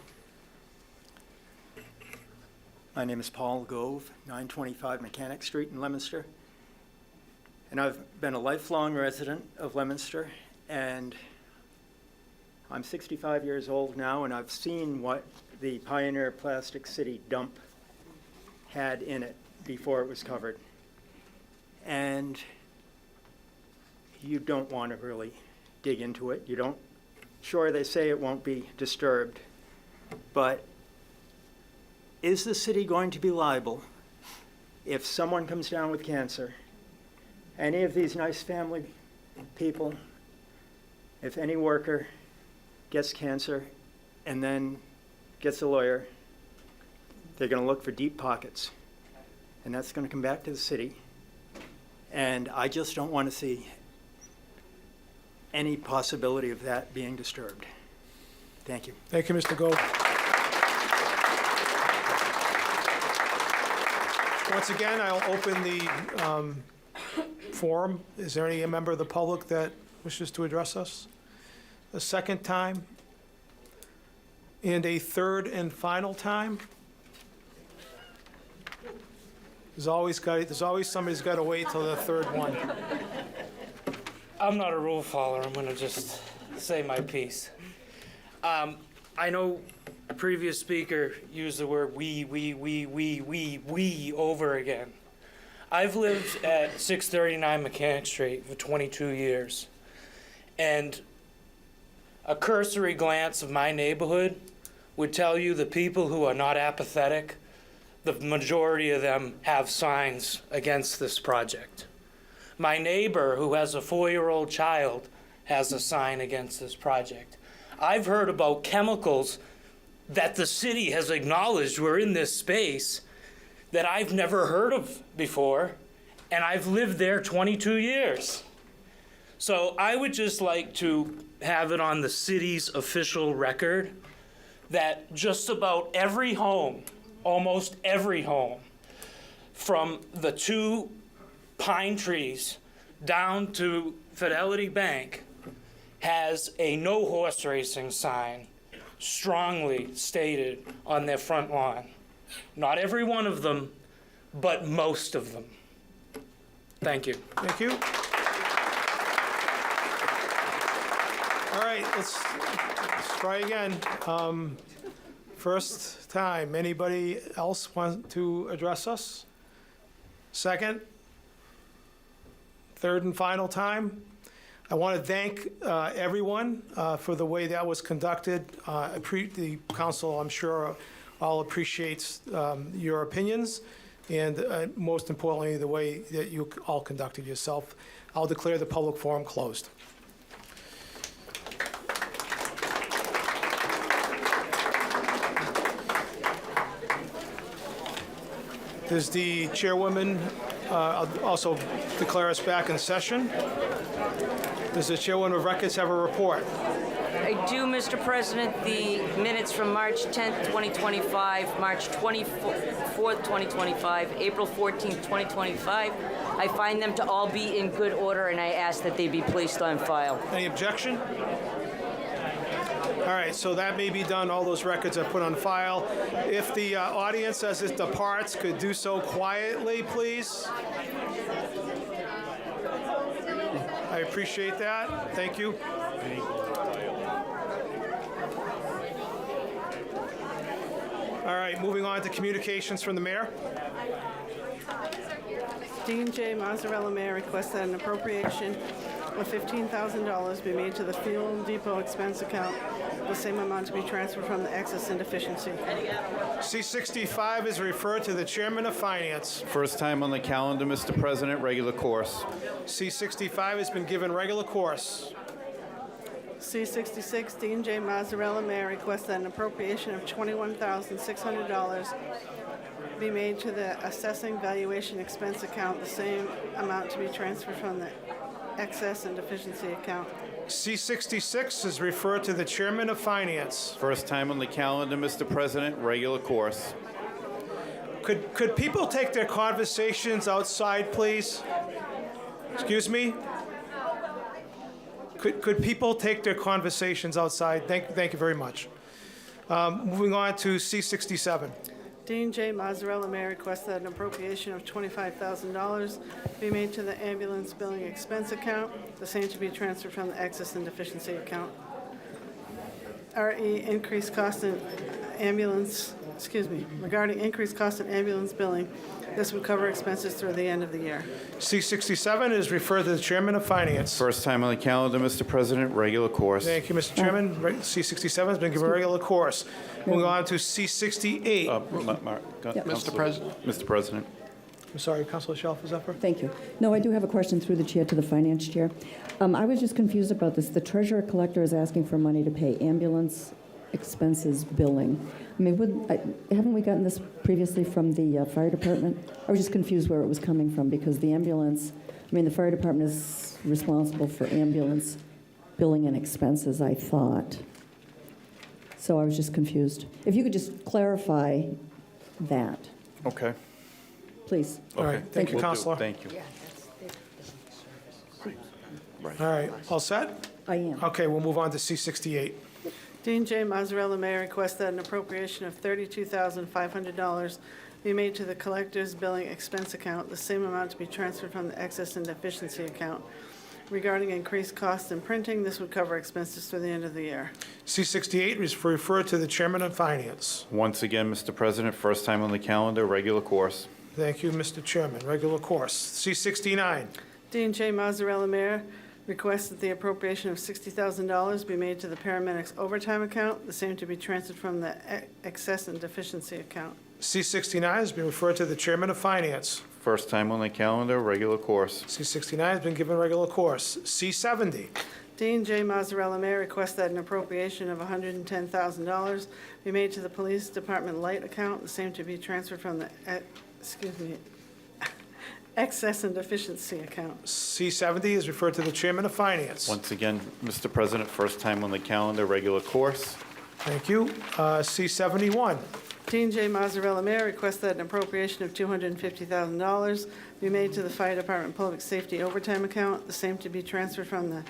My name is Paul Gove, 925 Mechanic Street in Leominster. And I've been a lifelong resident of Leominster, and I'm 65 years old now, and I've seen what the Pioneer Plastic City dump had in it before it was covered. And you don't want to really dig into it. You don't, sure, they say it won't be disturbed, but is the city going to be liable if someone comes down with cancer? Any of these nice family people, if any worker gets cancer and then gets a lawyer, they're going to look for deep pockets. And that's going to come back to the city. And I just don't want to see any possibility of that being disturbed. Thank you. Thank you, Mr. Gove. Once again, I'll open the forum. Is there any member of the public that wishes to address us? A second time? And a third and final time? There's always somebody's got to wait till the third one. I'm not a rule follower. I'm going to just say my piece. I know a previous speaker used the word we over again. I've lived at 639 Mechanic Street for 22 years. And a cursory glance of my neighborhood would tell you the people who are not apathetic, the majority of them have signs against this project. My neighbor, who has a 4-year-old child, has a sign against this project. I've heard about chemicals that the city has acknowledged were in this space that I've never heard of before, and I've lived there 22 years. So I would just like to have it on the city's official record that just about every home, almost every home, from the 2 pine trees down to Fidelity Bank has a no horse racing sign strongly stated on their front lawn. Not every one of them, but most of them. Thank you. Thank you. All right, let's try again. First time, anybody else want to address us? Second? Third and final time? I want to thank everyone for the way that was conducted. The council, I'm sure, all appreciates your opinions, and most importantly, the way that you all conducted yourself. I'll declare the public forum closed. Does the chairwoman also declare us back in session? Does the chairwoman of records have a report? I do, Mr. President. The minutes from March 10th, 2025, March 24th, 2025, April 14th, 2025, I find them to all be in good order, and I ask that they be placed on file. Any objection? All right, so that may be done. All those records are put on file. If the audience, as it departs, could do so quietly, please. I appreciate that. Thank you. All right, moving on to communications from the mayor. Dean J. Mazzarella, Mayor, requests that an appropriation of $15,000 be made to the fuel depot expense account, the same amount to be transferred from the excess and deficiency. C-65 is referred to the Chairman of Finance. First time on the calendar, Mr. President, regular course. C-65 has been given regular course. C-66, Dean J. Mazzarella, Mayor, requests that an appropriation of $21,600 be made to the assessing valuation expense account, the same amount to be transferred from the excess and deficiency account. C-66 is referred to the Chairman of Finance. First time on the calendar, Mr. President, regular course. Could people take their conversations outside, please? Excuse me? Could people take their conversations outside? Thank you very much. Moving on to C-67. Dean J. Mazzarella, Mayor, requests that an appropriation of $25,000 be made to the ambulance billing expense account, the same to be transferred from the excess and deficiency account. RE, increased cost in ambulance, regarding increased cost in ambulance billing, this would cover expenses through the end of the year. C-67 is referred to the Chairman of Finance. First time on the calendar, Mr. President, regular course. Thank you, Mr. Chairman. C-67 has been given regular course. Moving on to C-68. Mr. President. Mr. President. I'm sorry, Councilor Shalfo-Zephyr. Thank you. No, I do have a question through the chair to the finance chair. I was just confused about this. The treasurer collector is asking for money to pay ambulance expenses billing. I mean, haven't we gotten this previously from the fire department? I was just confused where it was coming from because the ambulance, the fire department is responsible for ambulance billing and expenses, I thought. So I was just confused. If you could just clarify that, Okay. please. All right, thank you, Will do. Councilor. Thank you. All right, all set? I am. Okay, we'll move on to C-68. Dean J. Mazzarella, Mayor, requests that an appropriation of $32,500 be made to the collector's billing expense account, the same amount to be transferred from the excess and deficiency account. Regarding increased costs in printing, this would cover expenses through the end of the year. C-68 is referred to the Chairman of Finance. Once again, Mr. President, first time on the calendar, regular course. Thank you, Mr. Chairman. Regular course. C-69. Dean J. Mazzarella, Mayor, requests that the appropriation of $60,000 be made to the paramedics overtime account, the same to be transferred from the excess and deficiency account. C-69 has been referred to the Chairman of Finance. First time on the calendar, regular course. C-69 has been given regular course. C-70. Dean J. Mazzarella, Mayor, requests that an appropriation of $110,000 be made to the Police Department Light account, the same to be transferred from the excuse me, excess and deficiency account. C70 is referred to the Chairman of Finance. Once again, Mr. President, first time on the calendar, regular course. Thank you. C71. Dean J. Mazzarella, Mayor, requests that an appropriation of $250,000 be made to the Fire Department Public Safety Overtime Account, the same to be transferred from the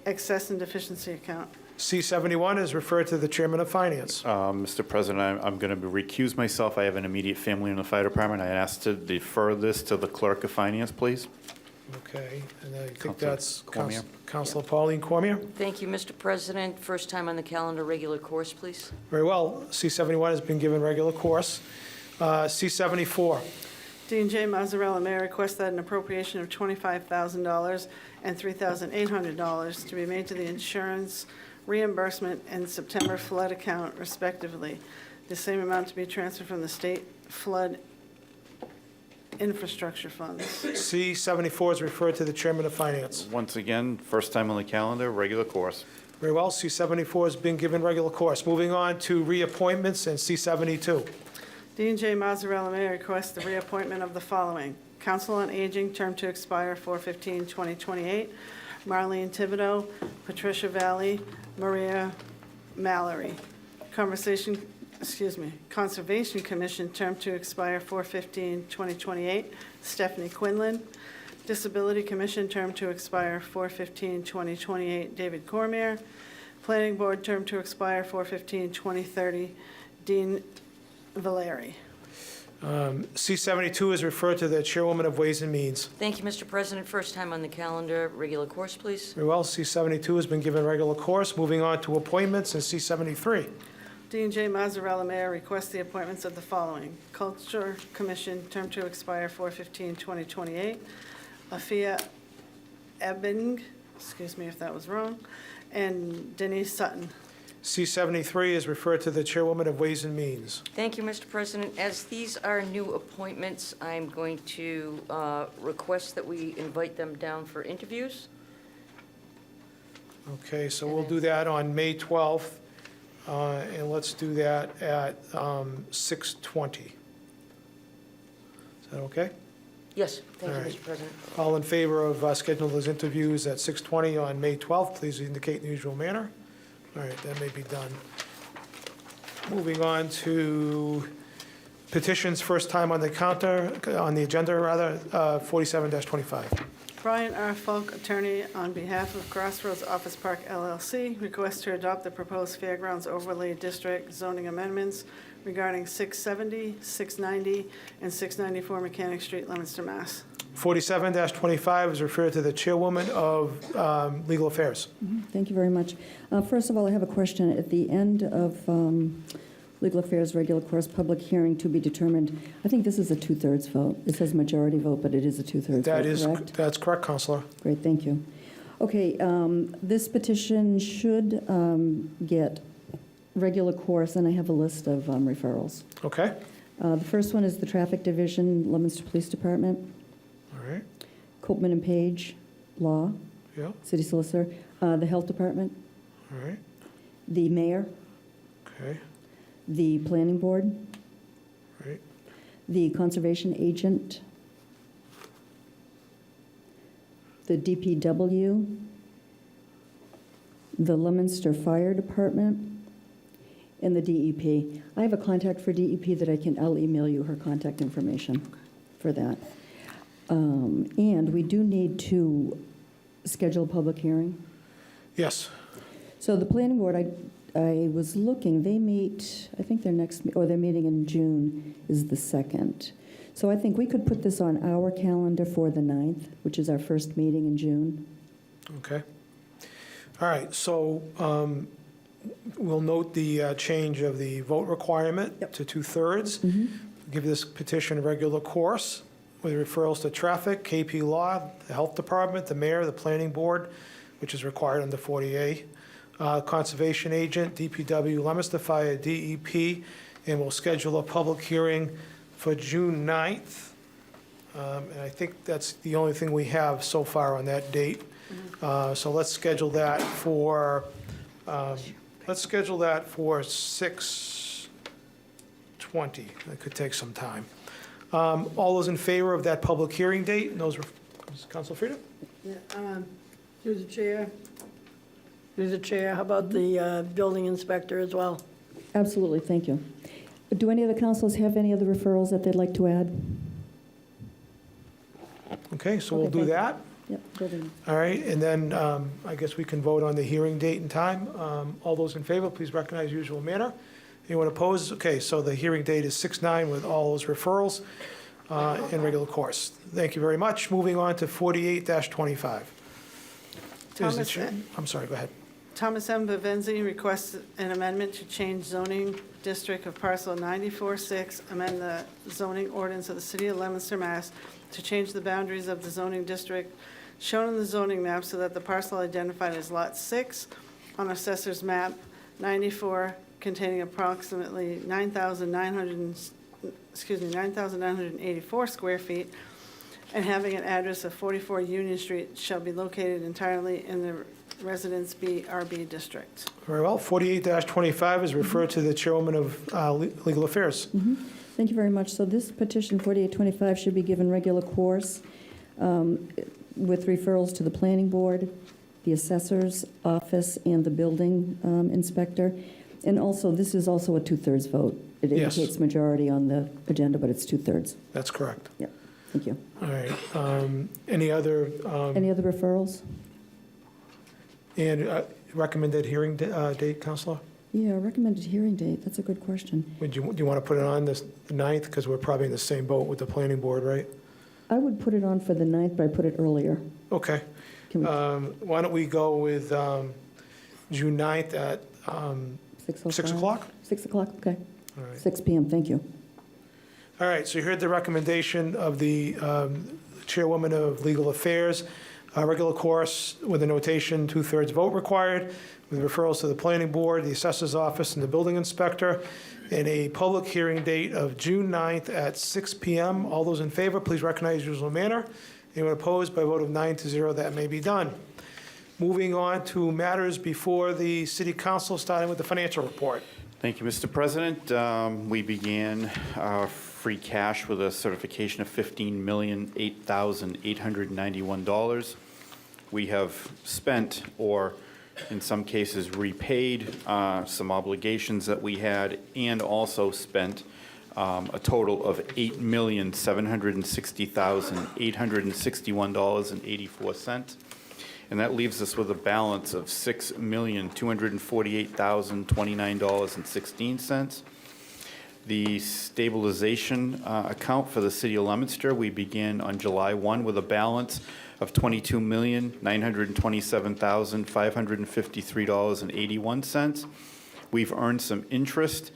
excess and deficiency account. C71 is referred to the Chairman of Finance. Mr. President, I'm going to recuse myself. I have an immediate family in the fire department. I asked to defer this to the Clerk of Finance, please. Okay, and I think Councilor that's Cormier. Councilor Pauline Cormier. Thank you, Mr. President. First time on the calendar, regular course, please. Very well. C71 has been given regular course. C74. Dean J. Mazzarella, Mayor, requests that an appropriation of $25,000 and $3,800 to be made to the insurance reimbursement and September flood account respectively. The same amount to be transferred from the state flood infrastructure funds. C74 is referred to the Chairman of Finance. Once again, first time on the calendar, regular course. Very well. C74 has been given regular course. Moving on to reappointments and C72. Dean J. Mazzarella, Mayor, requests the reappointment of the following: Council on Aging, term to expire 4/15/2028, Marlene Thibodeau, Patricia Valley, Maria Mallory. Conservation Commission, term to expire 4/15/2028, Stephanie Quinlan. Disability Commission, term to expire 4/15/2028, David Cormier. Planning Board, term to expire 4/15/2030, Dean Valeri. C72 is referred to the Chairwoman of Ways and Means. Thank you, Mr. President. First time on the calendar, regular course, please. Very well. C72 has been given regular course. Moving on to appointments and C73. Dean J. Mazzarella, Mayor, requests the appointments of the following: Culture Commission, term to expire 4/15/2028, Afia Ebing, excuse me if that was wrong, and Denise Sutton. C73 is referred to the Chairwoman of Ways and Means. Thank you, Mr. President. As these are new appointments, I'm going to request that we invite them down for interviews. Okay, so we'll do that on May 12th, and let's do that at 6:20. Is that okay? Yes, thank All you, right. Mr. President. All in favor of scheduling those interviews at 6:20 on May 12th, please indicate in the usual manner. All right, that may be done. Moving on to petitions, first time on the agenda, 47-25. Brian R. Falk, attorney, on behalf of Crossroads Office Park LLC, requests to adopt the proposed Fairgrounds Overlay District zoning amendments regarding 670, 690, and 694 Mechanic Street, Leominster, Mass. 47-25 is referred to the Chairwoman of Legal Affairs. Thank you very much. First of all, I have a question. At the end of Legal Affairs regular course public hearing to be determined, I think this is a 2/3 vote. It says majority vote, but it is a 2/3 vote, correct? That's correct, Counselor. Great, thank you. Okay, this petition should get regular course, and I have a list of referrals. Okay. The first one is the Traffic Division, Leominster Police Department. All right. Copeman and Page, Law. Yeah. City Solicitor. The Health Department. All right. The Mayor. Okay. The Planning Board. Right. The Conservation Agent. The DPW. The Leominster Fire Department. And the DEP. I have a contact for DEP that I'll email you her contact information for that. And we do need to schedule a public hearing. Yes. So the planning board, I was looking, they meet, I think their meeting in June is the 2nd. So I think we could put this on our calendar for the 9th, which is our first meeting in June. Okay. All right, so we'll note the change of the vote requirement to 2/3. Give this petition regular course with referrals to traffic, KP Law, the Health Department, the Mayor, the Planning Board, which is required under 40A, Conservation Agent, DPW, Leominster Fire, DEP, and we'll schedule a public hearing for June 9th. And I think that's the only thing we have so far on that date. So let's schedule that for 6:20. That could take some time. All those in favor of that public hearing date, and those were, Councilor Frida? Yeah, through the chair. Through the chair, how about the building inspector as well? Absolutely, thank you. Do any of the councilors have any other referrals that they'd like to add? Okay, so we'll Okay, do thank you. that. Yep, building. All right, and then I guess we can vote on the hearing date and time. All those in favor, please recognize usual manner. Anyone opposed? Okay, so the hearing date is 6/9 with all those referrals in regular course. Thank you very much. Moving on to 48-25. Thomas, I'm sorry, go ahead. Thomas M. Bevenzi requests an amendment to change zoning district of parcel 94-6, amend the zoning ordinance of the city of Leominster, Mass. To change the boundaries of the zoning district shown in the zoning map so that the parcel identified as Lot 6 on Assessor's Map 94 containing approximately 9,984 square feet and having an address of 44 Union Street shall be located entirely in the Residence B RB district. Very well. 48-25 is referred to the chairwoman of Legal Affairs. Thank you very much. So this petition, 4825, should be given regular course with referrals to the planning board, the assessor's office, and the building inspector. And also, this is also a 2/3 vote. It Yes. indicates majority on the agenda, but it's 2/3. That's correct. Yeah, thank you. All right. Any other? Any other referrals? And recommended hearing date, Counselor? Yeah, recommended hearing date. That's a good question. Do you want to put it on the 9th? Because we're probably in the same boat with the planning board, right? I would put it on for the 9th, but I put it earlier. Okay. Can we- Why don't we go with June 9th at 6 o'clock? 6 o'clock, okay. All right. 6 p.m., thank you. All right, so you heard the recommendation of the chairwoman of Legal Affairs. Regular course with a notation, 2/3 vote required, with referrals to the planning board, the assessor's office, and the building inspector, and a public hearing date of June 9th at 6 p.m. All those in favor, please recognize usual manner. Anyone opposed? By a vote of 9-0, that may be done. Moving on to matters before the city council, starting with the financial report. Thank you, Mr. President. We began free cash with a certification of $15,008,891. We have spent, or in some cases repaid, some obligations that we had, and also spent a total of $8,760,861.84. And that leaves us with a balance of $6,248,029.16. The stabilization account for the city of Leominster, we began on July 1 with a balance of $22,927,553.81. We've earned some interest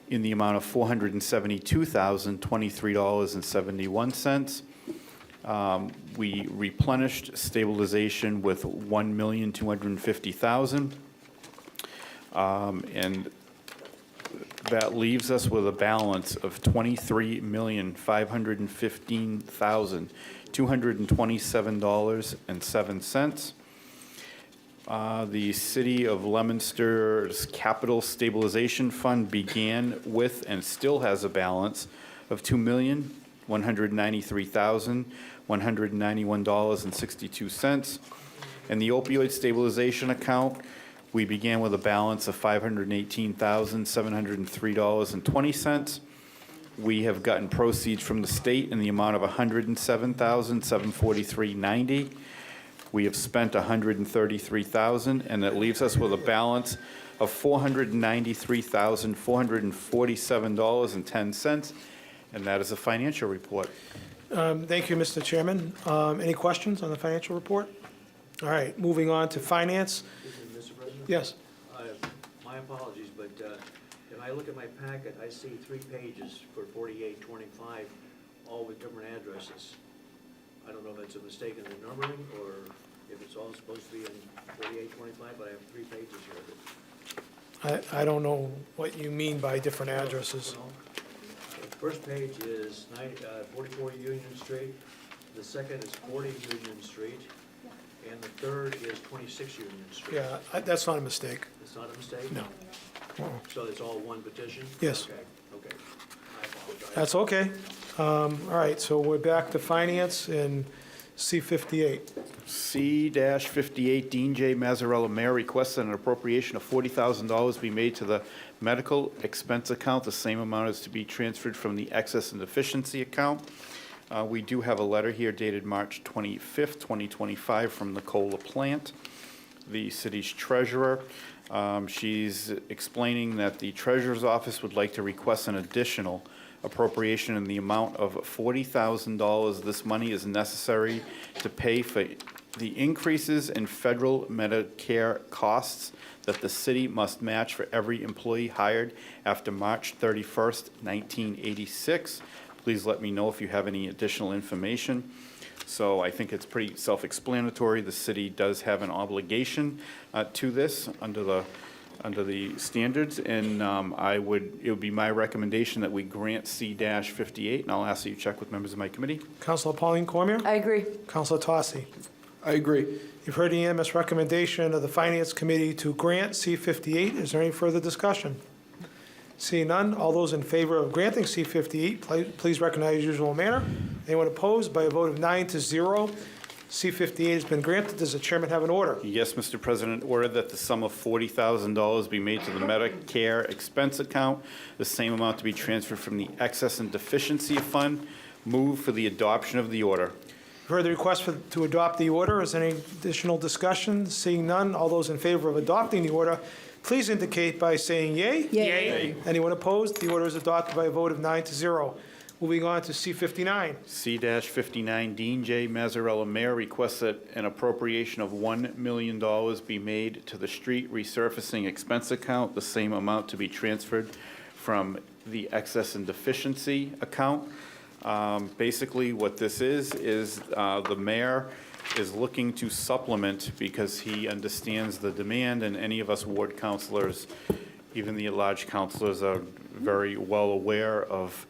in the amount of $472,023.71. We replenished stabilization with $1,250,000. And that leaves us with a balance of $23,515,227.07. The City of Leominster's Capital Stabilization Fund began with and still has a balance of $2,193,191.62. And the opioid stabilization account, we began with a balance of $518,703.20. We have gotten proceeds from the state in the amount of $107,743.90. We have spent $133,000, and that leaves us with a balance of $493,447.10. And that is a financial report. Thank you, Mr. Chairman. Any questions on the financial report? All right, moving on to finance. Mr. President? Yes. My apologies, but if I look at my packet, I see 3 pages for 4825, all with different addresses. I don't know if it's a mistake in the numbering or if it's all supposed to be in 4825, but I have 3 pages here. I don't know what you mean by different addresses. The first page is 44 Union Street, the second is 40 Union Street, and the third is 26 Union Street. Yeah, that's not a mistake. It's not a mistake? No. So it's all one petition? Yes. Okay, okay. I apologize. That's okay. All right, so we're back to finance in C58. C-58, Dean J. Mazzarella, Mayor, requests that an appropriation of $40,000 be made to the medical expense account. The same amount is to be transferred from the excess and deficiency account. We do have a letter here dated March 25th, 2025 from Nicola Plant, the city's treasurer. She's explaining that the treasurer's office would like to request an additional appropriation in the amount of $40,000. This money is necessary to pay for the increases in federal Medicare costs that the city must match for every employee hired after March 31st, 1986. Please let me know if you have any additional information. So I think it's pretty self-explanatory. The city does have an obligation to this under the standards, and it would be my recommendation that we grant C-58, and I'll ask that you check with members of my committee. Councilor Pauline Cormier? I agree. Councilor Tossi? I agree. You've heard the unanimous recommendation of the Finance Committee to grant C-58. Is there any further discussion? Seeing none, all those in favor of granting C-58, please recognize usual manner. Anyone opposed? By a vote of 9-0, C-58 has been granted. Does the chairman have an order? Yes, Mr. President. Order that the sum of $40,000 be made to the Medicare expense account, the same amount to be transferred from the excess and deficiency fund. Move for the adoption of the order. Further request to adopt the order. Is there any additional discussion? Seeing none, all those in favor of adopting the order, please indicate by saying yea. Yay. Anyone opposed? The order is adopted by a vote of 9-0. Moving on to C-59. C-59, Dean J. Mazzarella, Mayor, requests that an appropriation of $1 million be made to the street resurfacing expense account, the same amount to be transferred from the excess and deficiency account. Basically, what this is the mayor is looking to supplement, because he understands the demand, and any of us ward councilors, even the at-large councilors, are very well aware of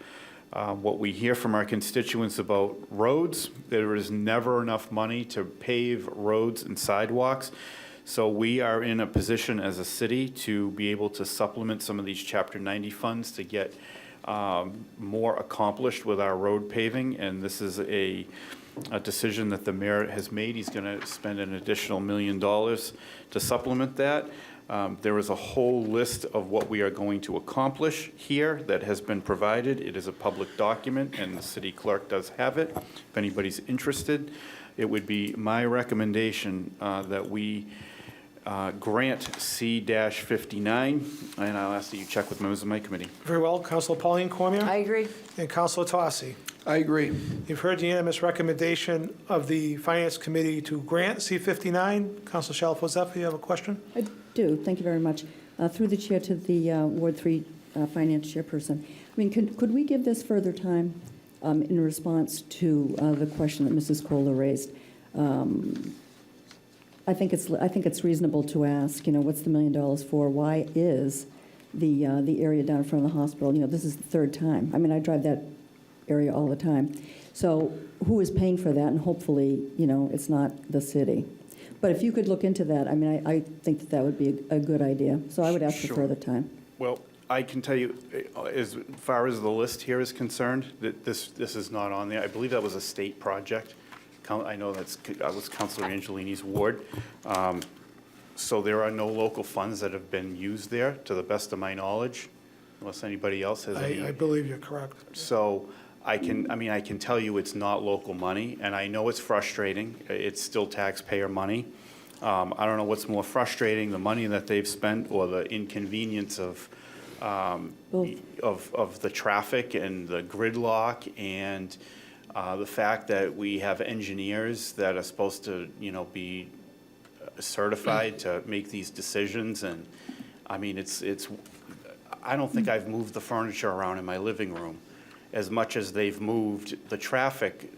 what we hear from our constituents about roads. There is never enough money to pave roads and sidewalks. So we are in a position as a city to be able to supplement some of these Chapter 90 funds to get more accomplished with our road paving, and this is a decision that the mayor has made. He's going to spend an additional $1 million to supplement that. There is a whole list of what we are going to accomplish here that has been provided. It is a public document, and the city clerk does have it. If anybody's interested, it would be my recommendation that we grant C-59, and I'll ask that you check with members of my committee. Very well. Councilor Pauline Cormier? I agree. And Councilor Tossi? I agree. You've heard the unanimous recommendation of the Finance Committee to grant C-59. Councilor Shalfo-Zephyr, you have a question? I do. Thank you very much. Through the chair to the Ward 3 Finance Chairperson. I mean, could we give this further time in response to the question that Mrs. Kohler raised? I think it's reasonable to ask, what's the $1 million for? Why is the area down in front of the hospital? This is the third time. I mean, I drive that area all the time. So who is paying for that? And hopefully, it's not the city. But if you could look into that, I mean, I think that would be a good idea. So I would ask for further time. Well, I can tell you, as far as the list here is concerned, that this is not on there. I believe that was a state project. I know that was Councilor Angelini's ward. So there are no local funds that have been used there, to the best of my knowledge, unless anybody else has any. I believe you're correct. So I can tell you it's not local money, and I know it's frustrating. It's still taxpayer money. I don't know what's more frustrating, the money that they've spent or the inconvenience of the traffic and the gridlock and the fact that we have engineers that are supposed to, be certified to make these decisions. And I mean, I don't think I've moved the furniture around in my living room as much as they've moved the traffic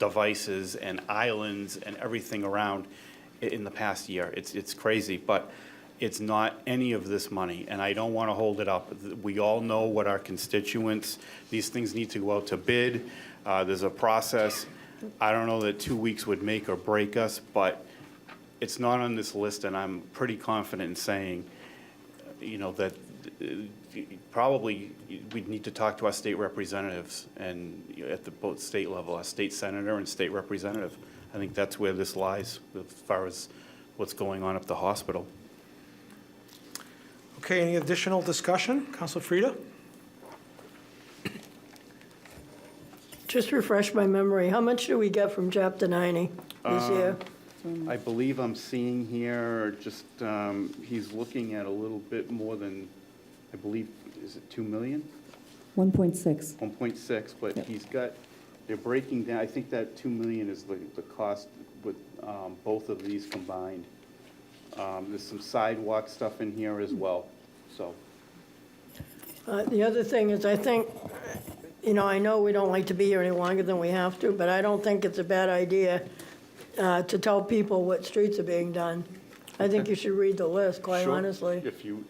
devices and islands and everything around in the past year. It's crazy, but it's not any of this money, and I don't want to hold it up. We all know what our constituents, these things need to go out to bid. There's a process. I don't know that 2 weeks would make or break us, but it's not on this list, and I'm pretty confident in saying, that probably we'd need to talk to our state representatives and at the both state level, our state senator and state representative. I think that's where this lies as far as what's going on at the hospital. Okay, any additional discussion? Councilor Frida? Just refresh my memory, how much do we get from Chapter 90 this year? I believe I'm seeing here just, he's looking at a little bit more than, I believe, is it 2 million? 1.6. 1.6, but he's got, they're breaking down, I think that 2 million is the cost with both of these combined. There's some sidewalk stuff in here as well, so. The other thing is, I think, I know we don't like to be here any longer than we have to, but I don't think it's a bad idea to tell people what streets are being done. I think you should read the list, quite Sure. honestly. If you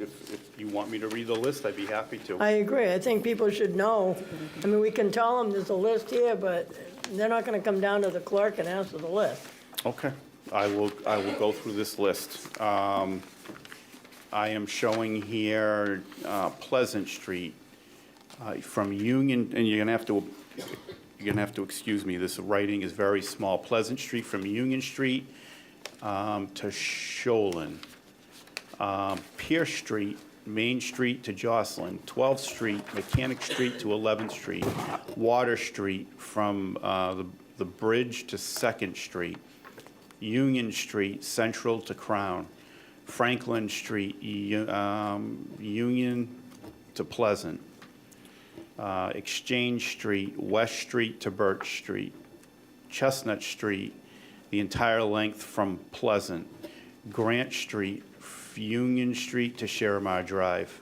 want me to read the list, I'd be happy to. I agree. I think people should know. I mean, we can tell them there's a list here, but they're not going to come down to the clerk and ask for the list. Okay, I will go through this list. I am showing here Pleasant Street from Union, and you're gonna have to excuse me, this writing is very small. Pleasant Street from Union Street to Sholin. Pierce Street, Main Street to Jocelyn. 12th Street, Mechanic Street to 11th Street. Water Street from the bridge to 2nd Street. Union Street, Central to Crown. Franklin Street, Union to Pleasant. Exchange Street, West Street to Birch Street. Chestnut Street, the entire length from Pleasant. Grant Street, Union Street to Sharamar Drive.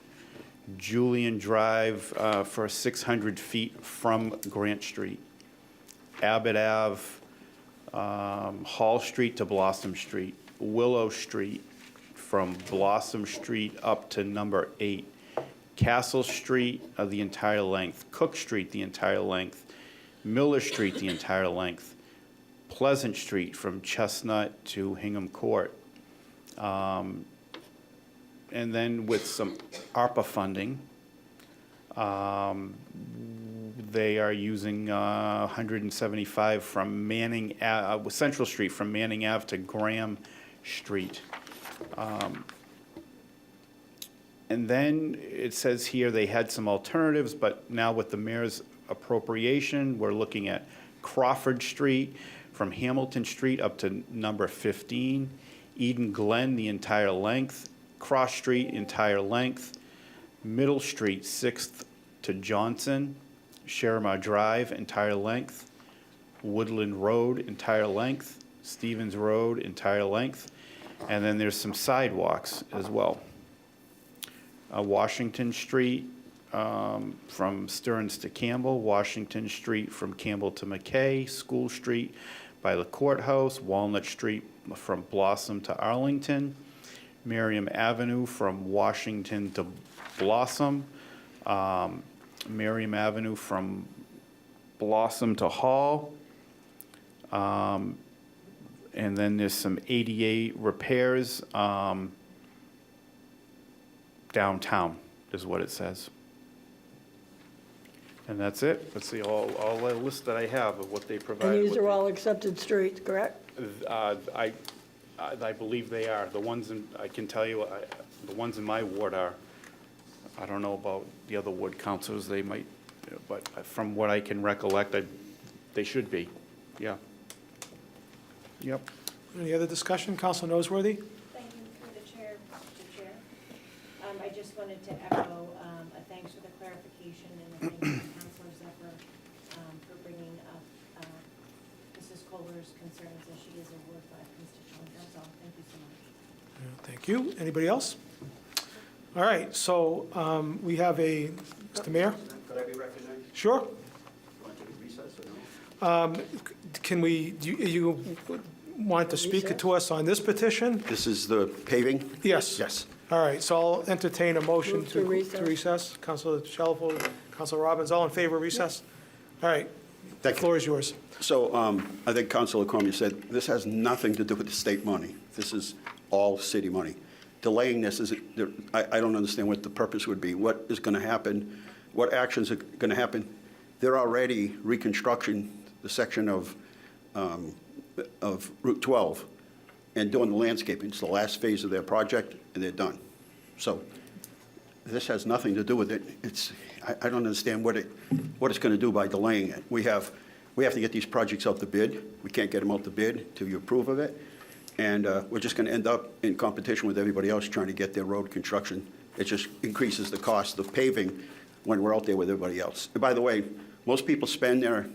Julian Drive for 600 feet from Grant Street. Abbott Ave, Hall Street to Blossom Street. Willow Street from Blossom Street up to number 8. Castle Street, the entire length. Cook Street, the entire length. Miller Street, the entire length. Pleasant Street from Chestnut to Hingham Court. And then with some ARPA funding, they are using 175 from Manning, Central Street from Manning Ave to Graham Street. And then it says here they had some alternatives, but now with the mayor's appropriation, we're looking at Crawford Street from Hamilton Street up to number 15. Eden Glen, the entire length. Cross Street, entire length. Middle Street, 6th to Johnson. Sharamar Drive, entire length. Woodland Road, entire length. Stevens Road, entire length. And then there's some sidewalks as well. Washington Street from Stearns to Campbell, Washington Street from Campbell to McKay, School Street by the courthouse, Walnut Street from Blossom to Arlington, Merriam Avenue from Washington to Blossom, Merriam Avenue from Blossom to Hall, and then there's some ADA repairs downtown, is what it says. And that's it. That's all the list that I have of what they provided. And these are all accepted streets, correct? I believe they are. The ones in, I can tell you, the ones in my ward are. I don't know about the other ward councils, they might, but from what I can recollect, they should be, yeah. Yep. Any other discussion? Councilor Noseworthy? Thank you through the chair, Mr. Chair. I just wanted to echo a thanks for the clarification and a thank you to Councilor Zephyr for bringing up Mrs. Kohler's concerns as she is a Ward 5 constituent. That's all. Thank you so much. Thank you. Anybody else? All right, so we have Mr. Mayor? Could I be recognized? Sure. Want to take a recess or no? Can we, you want to speak to us on this petition? This is the paving? Yes. Yes. All right, so I'll entertain a motion Move to recess. to recess. Councilor Shalfo, Councilor Robbins, all in favor of recess? All right, the floor is yours. So I think Councilor Cormier said, this has nothing to do with the state money. This is all city money. delaying this is, I don't understand what the purpose would be. What is going to happen? What actions are going to happen? They're already reconstructing the section of Route 12 and doing the landscaping. It's the last phase of their project, and they're done. So this has nothing to do with it. I don't understand what it's going to do by delaying it. We have to get these projects out to bid. We can't get them out to bid till you approve of it. And we're just going to end up in competition with everybody else trying to get their road construction. It just increases the cost of paving when we're out there with everybody else. And by the way, most people spend their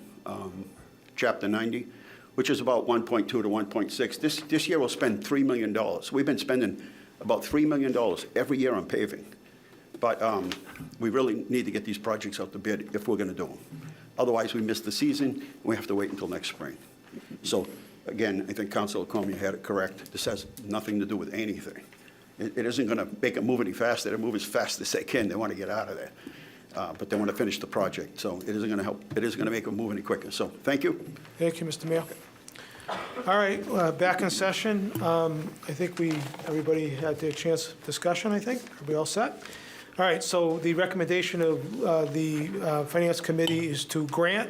Chapter 90, which is about 1.2 to 1.6. This year we'll spend $3 million. We've been spending about $3 million every year on paving. But we really need to get these projects out to bid if we're going to do them. Otherwise, we miss the season, and we have to wait until next spring. So, again, I think Councilor Comey had it correct. This has nothing to do with anything. It isn't going to make them move any faster. They move as fast as they can. They want to get out of there. But they want to finish the project. So it isn't going to help. It isn't going to make them move any quicker. So thank you. Thank you, Mr. Mayor. All right, back in session. I think everybody had their chance of discussion, I think. Are we all set? All right, so the recommendation of the Finance Committee is to grant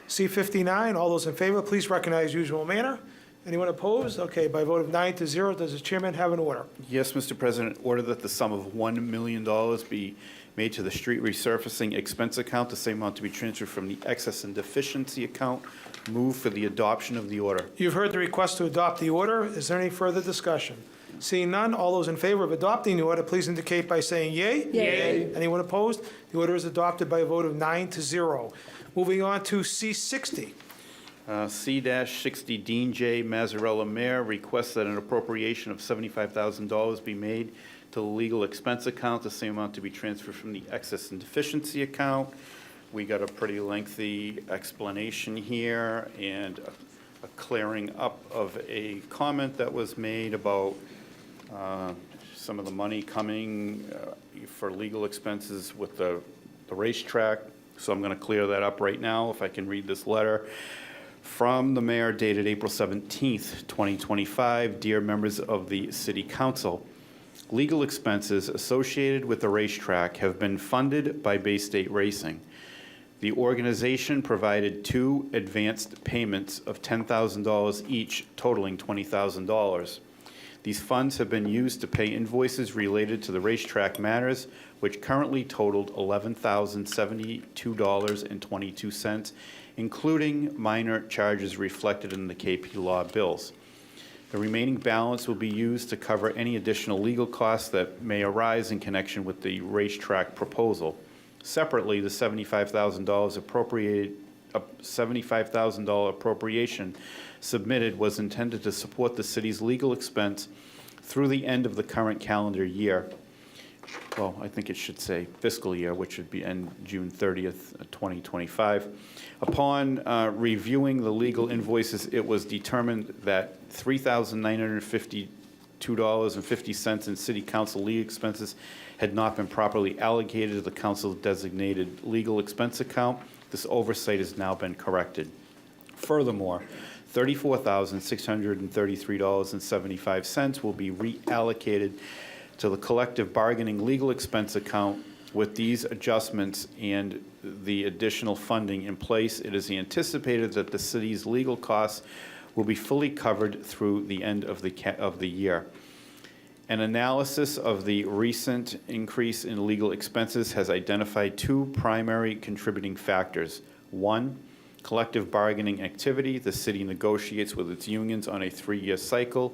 C-59. All those in favor, please recognize usual manner. Anyone opposed? Okay, by a vote of 9-0, does the chairman have an order? Yes, Mr. President. Order that the sum of $1 million be made to the street resurfacing expense account, the same amount to be transferred from the excess and deficiency account. Move for the adoption of the order. You've heard the request to adopt the order. Is there any further discussion? Seeing none, all those in favor of adopting the order, please indicate by saying yea. Yea. Anyone opposed? The order is adopted by a vote of 9-0. Moving on to C-60. C-60, Dean J. Mazzarella, Mayor, requests that an appropriation of $75,000 be made to the legal expense account, the same amount to be transferred from the excess and deficiency account. We got a pretty lengthy explanation here and a clearing up of a comment that was made about some of the money coming for legal expenses with the racetrack. So I'm going to clear that up right now, if I can read this letter. From the mayor dated April 17th, 2025, dear members of the City Council, legal expenses associated with the racetrack have been funded by Bay State Racing. The organization provided 2 advanced payments of $10,000 each, totaling $20,000. These funds have been used to pay invoices related to the racetrack matters, which currently totaled $11,072.22, including minor charges reflected in the KP Law bills. The remaining balance will be used to cover any additional legal costs that may arise in connection with the racetrack proposal. Separately, the $75,000 appropriation submitted was intended to support the city's legal expense through the end of the current calendar year. Well, I think it should say fiscal year, which would be end June 30th, 2025. Upon reviewing the legal invoices, it was determined that $3,952.50 in city council legal expenses had not been properly allocated to the council's designated legal expense account. This oversight has now been corrected. Furthermore, $34,633.75 will be reallocated to the collective bargaining legal expense account. With these adjustments and the additional funding in place, it is anticipated that the city's legal costs will be fully covered through the end of the year. An analysis of the recent increase in legal expenses has identified 2 primary contributing factors. 1, collective bargaining activity. The city negotiates with its unions on a 3-year cycle.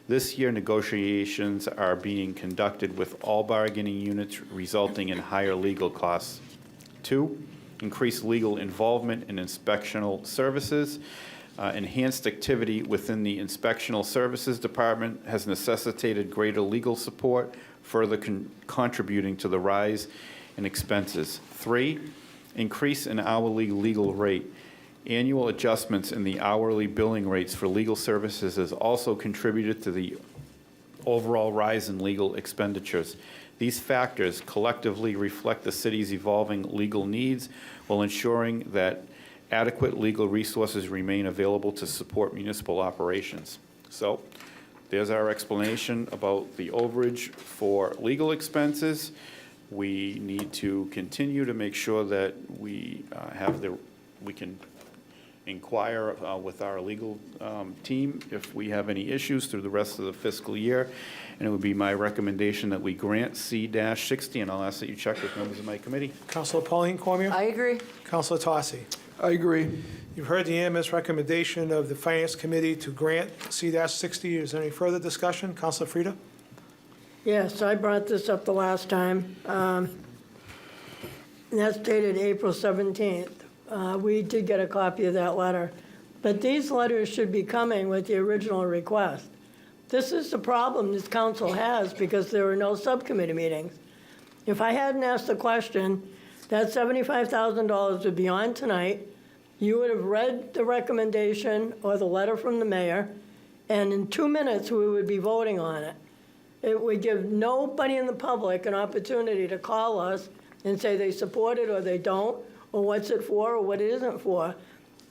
This year, negotiations are being conducted with all bargaining units, resulting in higher legal costs. 2, increased legal involvement in inspectional services. Enhanced activity within the Inspectional Services Department has necessitated greater legal support, further contributing to the rise in expenses. 3, increase in hourly legal rate. Annual adjustments in the hourly billing rates for legal services has also contributed to the overall rise in legal expenditures. These factors collectively reflect the city's evolving legal needs while ensuring that adequate legal resources remain available to support municipal operations. So there's our explanation about the overage for legal expenses. We need to continue to make sure that we we can inquire with our legal team if we have any issues through the rest of the fiscal year. And it would be my recommendation that we grant C-60, and I'll ask that you check with members of my committee. Councilor Pauline Cormier? I agree. Councilor Tosse? I agree. You've heard the unanimous recommendation of the Finance Committee to grant C-60. Is there any further discussion? Councilor Frida? Yes, I brought this up the last time. And that's dated April 17th. We did get a copy of that letter. But these letters should be coming with the original request. This is the problem this council has because there were no subcommittee meetings. If I hadn't asked the question, that $75,000 would be on tonight. You would have read the recommendation or the letter from the mayor, and in 2 minutes, we would be voting on it. It would give nobody in the public an opportunity to call us and say they support it or they don't, or what's it for or what it isn't for.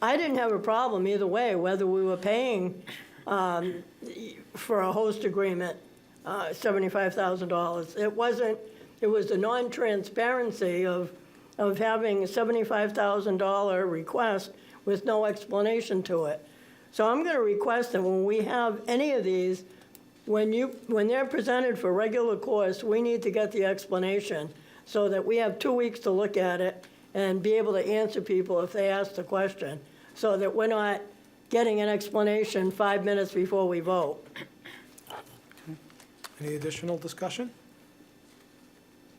I didn't have a problem either way, whether we were paying for a host agreement, $75,000. It was the non-transparency of having a $75,000 request with no explanation to it. So I'm going to request that when we have any of these, when they're presented for regular course, we need to get the explanation so that we have 2 weeks to look at it and be able to answer people if they ask the question, so that we're not getting an explanation 5 minutes before we vote. Any additional discussion?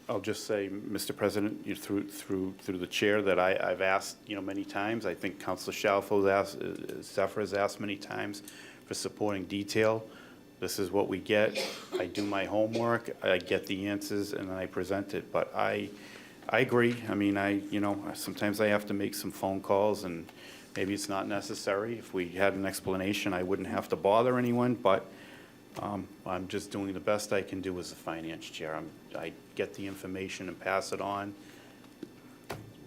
I'll just say, Mr. President, through the chair, that I've asked, many times. I think Councilor Zephyr has asked many times for supporting detail. This is what we get. I do my homework, I get the answers, and then I present it. But I agree. I mean, sometimes I have to make some phone calls, and maybe it's not necessary. If we had an explanation, I wouldn't have to bother anyone, but I'm just doing the best I can do as a finance chair. I get the information and pass it on.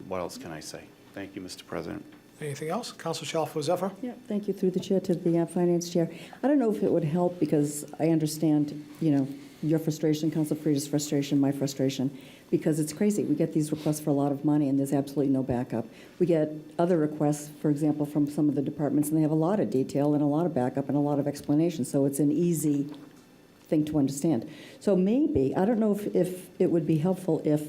What else can I say? Thank you, Mr. President. Anything else? Councilor Shalfo Zephyr? Yeah, thank you, through the chair to the finance chair. I don't know if it would help, because I understand, your frustration, Councilor Frida's frustration, my frustration, because it's crazy. We get these requests for a lot of money, and there's absolutely no backup. We get other requests, for example, from some of the departments, and they have a lot of detail and a lot of backup and a lot of explanation, so it's an easy thing to understand. So maybe, I don't know if it would be helpful if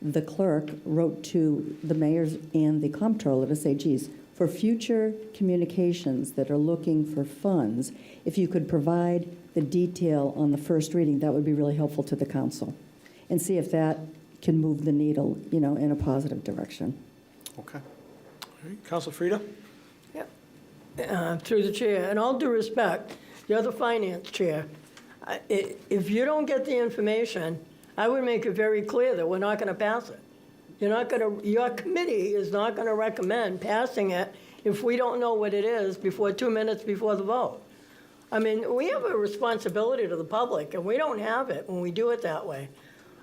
the clerk wrote to the mayors and the comptroller to say, geez, for future communications that are looking for funds, if you could provide the detail on the first reading, that would be really helpful to the council, and see if that can move the needle, in a positive direction. Okay. All right. Councilor Frida? Through the chair, in all due respect, you're the finance chair. If you don't get the information, I would make it very clear that we're not going to pass it. Your committee is not going to recommend passing it if we don't know what it is before 2 minutes before the vote. I mean, we have a responsibility to the public, and we don't have it when we do it that way.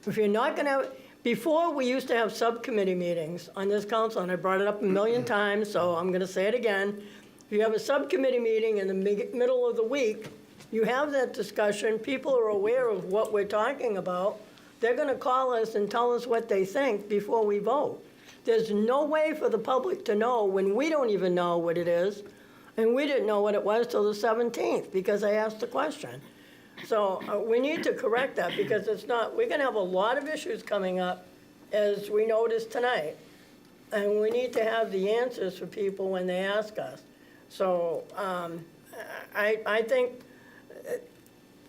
If you're not going to, before we used to have subcommittee meetings on this council, and I brought it up a million times, so I'm going to say it again. If you have a subcommittee meeting in the middle of the week, you have that discussion, people are aware of what we're talking about, they're going to call us and tell us what they think before we vote. There's no way for the public to know when we don't even know what it is, and we didn't know what it was till the 17th because I asked the question. So we need to correct that, because it's not, we're going to have a lot of issues coming up, as we noticed tonight, and we need to have the answers for people when they ask us. So I think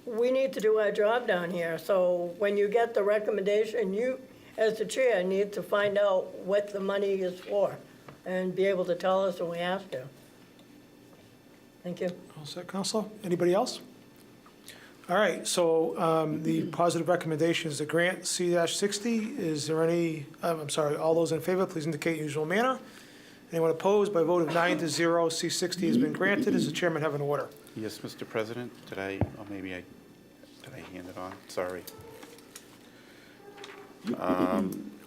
we need to do our job down here. So when you get the recommendation, you, as the chair, need to find out what the money is for and be able to tell us when we have to. Thank you. All set, Councilor. Anybody else? All right, so the positive recommendation is to grant C-60. Is there any, all those in favor, please indicate in usual manner. Anyone opposed? By a vote of 9-0, C-60 has been granted. Does the chairman have an order? Yes, Mr. President. Did I hand it on? Sorry.